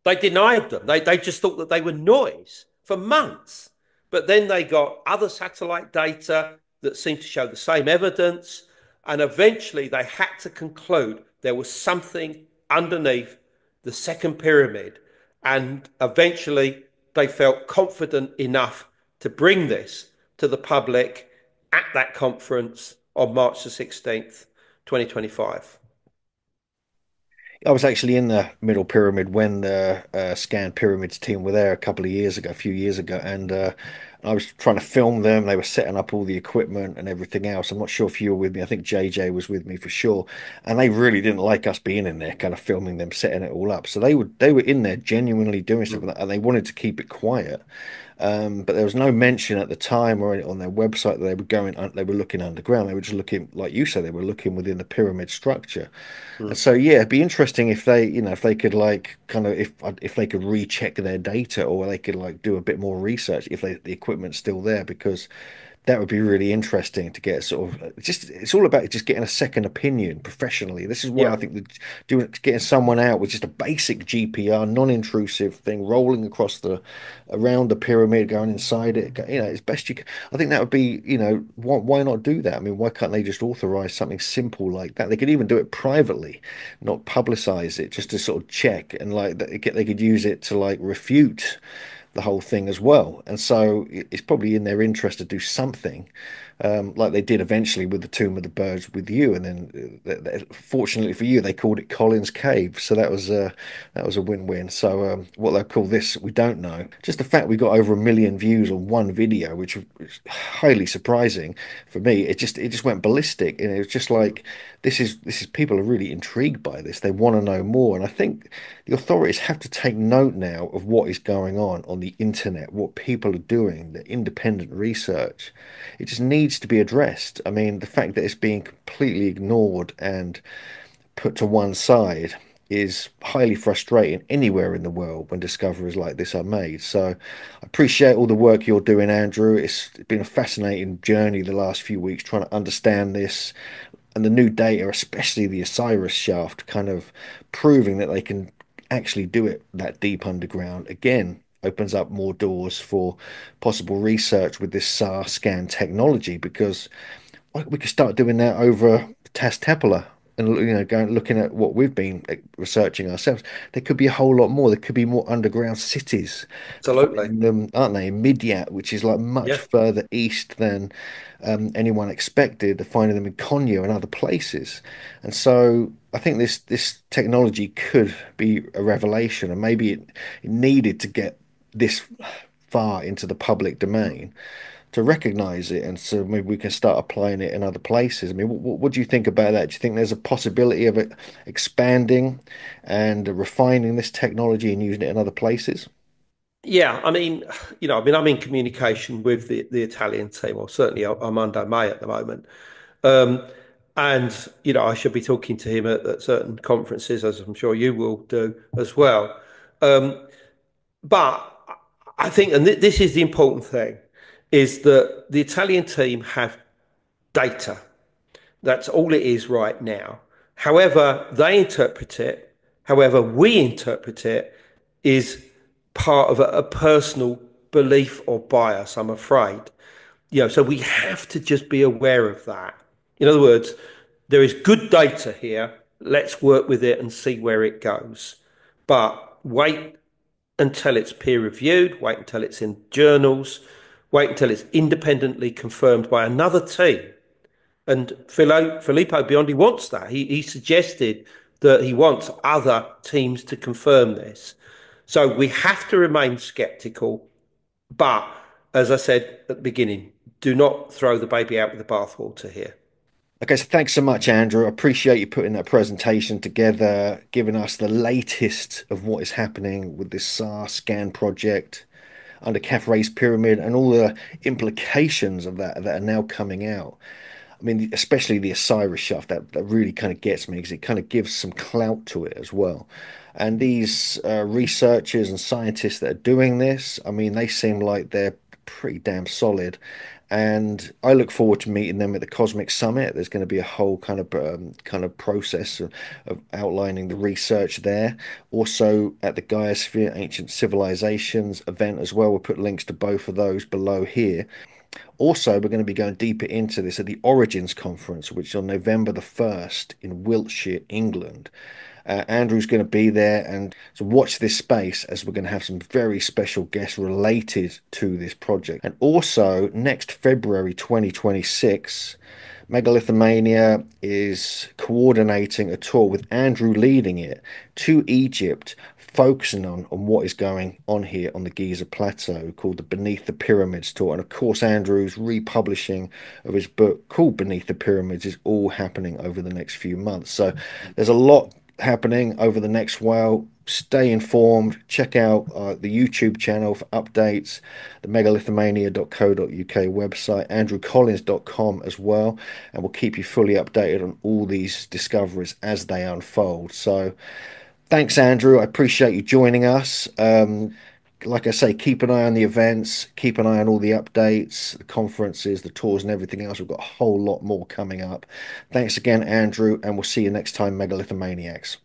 Speaker 2: they denied them. They just thought that they were noise for months. But then they got other satellite data that seemed to show the same evidence. And eventually they had to conclude there was something underneath the second pyramid. And eventually they felt confident enough to bring this to the public at that conference on March the 16th, 2025.
Speaker 1: I was actually in the Middle Pyramid when the Scan Pyramids team were there a couple of years ago, a few years ago, and I was trying to film them. They were setting up all the equipment and everything else. I'm not sure if you were with me. I think JJ was with me for sure, and they really didn't like us being in there, kind of filming them, setting it all up. So they were in there genuinely doing stuff, and they wanted to keep it quiet. But there was no mention at the time or on their website that they were they were looking underground. They were just looking, like you said, they were looking within the pyramid structure. And
Speaker 2: Mm.
Speaker 1: so, yeah, it'd be interesting if they, if they could like kind of if they could recheck their data or they could like do a bit more research if the equipment's still there because that would be really interesting to get sort of just it's all about just getting a second opinion professionally. This is why I
Speaker 2: Yeah,
Speaker 1: think that doing getting someone out with just a basic GPR, non-intrusive thing, rolling across the around the pyramid, going inside it, as best you can. I think that would be, why not do that? I mean, why can't they just authorize something simple like that? They could even do it privately, not publicize it, just to sort of check and like they could use it to like refute the whole thing as well. And so it's probably in their interest to do something, like they did eventually with the Tomb of the Birds with you. And then, fortunately for you, they called it Collins Cave, so that was a win-win. So what they'll call this, we don't know. Just the fact we got over 1 million views on one video, which was highly surprising for me. It just went ballistic, and it was just like this is people are really intrigued by this. They want to know more, and I think the authorities have to take note now of what is going on the internet, what people are doing, the independent research. It just needs to be addressed. I mean, the fact that it's being completely ignored and put to one side is highly frustrating anywhere in the world when discoveries like this are made. So I appreciate all the work you're doing, Andrew. It's been a fascinating journey the last few weeks trying to understand this and the new data, especially the Osiris shaft, kind of proving that they can actually do it that deep underground again opens up more doors for possible research with this SAR scan technology because we could start doing that over Tastepala and going looking at what we've been researching ourselves. There could be a whole lot more. There could be more underground cities,
Speaker 2: absolutely.
Speaker 1: finding them, aren't they? In Midyat, which is like much
Speaker 2: Yeah.
Speaker 1: further east than anyone expected. Finding them in Konya and other places, and so I think this technology could be a revelation, and maybe it needed to get this far into the public domain to recognize it, and so maybe we can start applying it in other places. I mean, what do you think about that? Do you think there's a possibility of it expanding and refining this technology and using it in other places?
Speaker 2: Yeah, I mean, I'm in communication with the Italian team, or certainly Armando May at the moment. Um, and, I should be talking to him at certain conferences, as I'm sure you will do as well. Um, but I think, and this is the important thing, is that the Italian team have data. That's all it is right now. However, they interpret it, however, we interpret it, is part of a personal belief or bias, I'm afraid. So we have to just be aware of that. In other words, there is good data here. Let's work with it and see where it goes. But wait until it's peer reviewed, wait until it's in journals, wait until it's independently confirmed by another team. And Filippo Biondi wants that. He suggested that he wants other teams to confirm this. So we have to remain skeptical. But as I said at the beginning, do not throw the baby out with the bathwater here.
Speaker 1: Okay, so thanks so much, Andrew. I appreciate you putting that presentation together, giving us the latest of what is happening with this SAR scan project under Khafre's pyramid and all the implications of that are now coming out. I mean, especially the Osiris shaft, that really kind of gets me because it kind of gives some clout to it as well. And these researchers and scientists that are doing this, I mean, they seem like they're pretty damn solid. And I look forward to meeting them at the Cosmic Summit. There's going to be a whole kind of process of outlining the research there. Also at the Gaia Ancient Civilizations event as well. We'll put links to both of those below here. Also, we're going to be going deeper into this at the Origins Conference, which is on November the 1st in Wiltshire, England. Andrew's going to be there, and so watch this space as we're going to have some very special guests related to this project. And also, next February 2026, Megalithomania is coordinating a tour with Andrew leading it to Egypt, focusing on what is going on here on the Giza Plateau, called the Beneath the Pyramids tour. And of course, Andrew's republishing of his book called Beneath the Pyramids is all happening over the next few months. So there's a lot happening over the next while. Stay informed. Check out the YouTube channel for updates, the megalithomania.co.uk website, andrewcollins.com as well, and we'll keep you fully updated on all these discoveries as they unfold. So thanks, Andrew. I appreciate you joining us. Like I say, keep an eye on the events, keep an eye on all the updates, the conferences, the tours, and everything else. We've got a whole lot more coming up. Thanks again, Andrew, and we'll see you next time, Megalithomaniacs.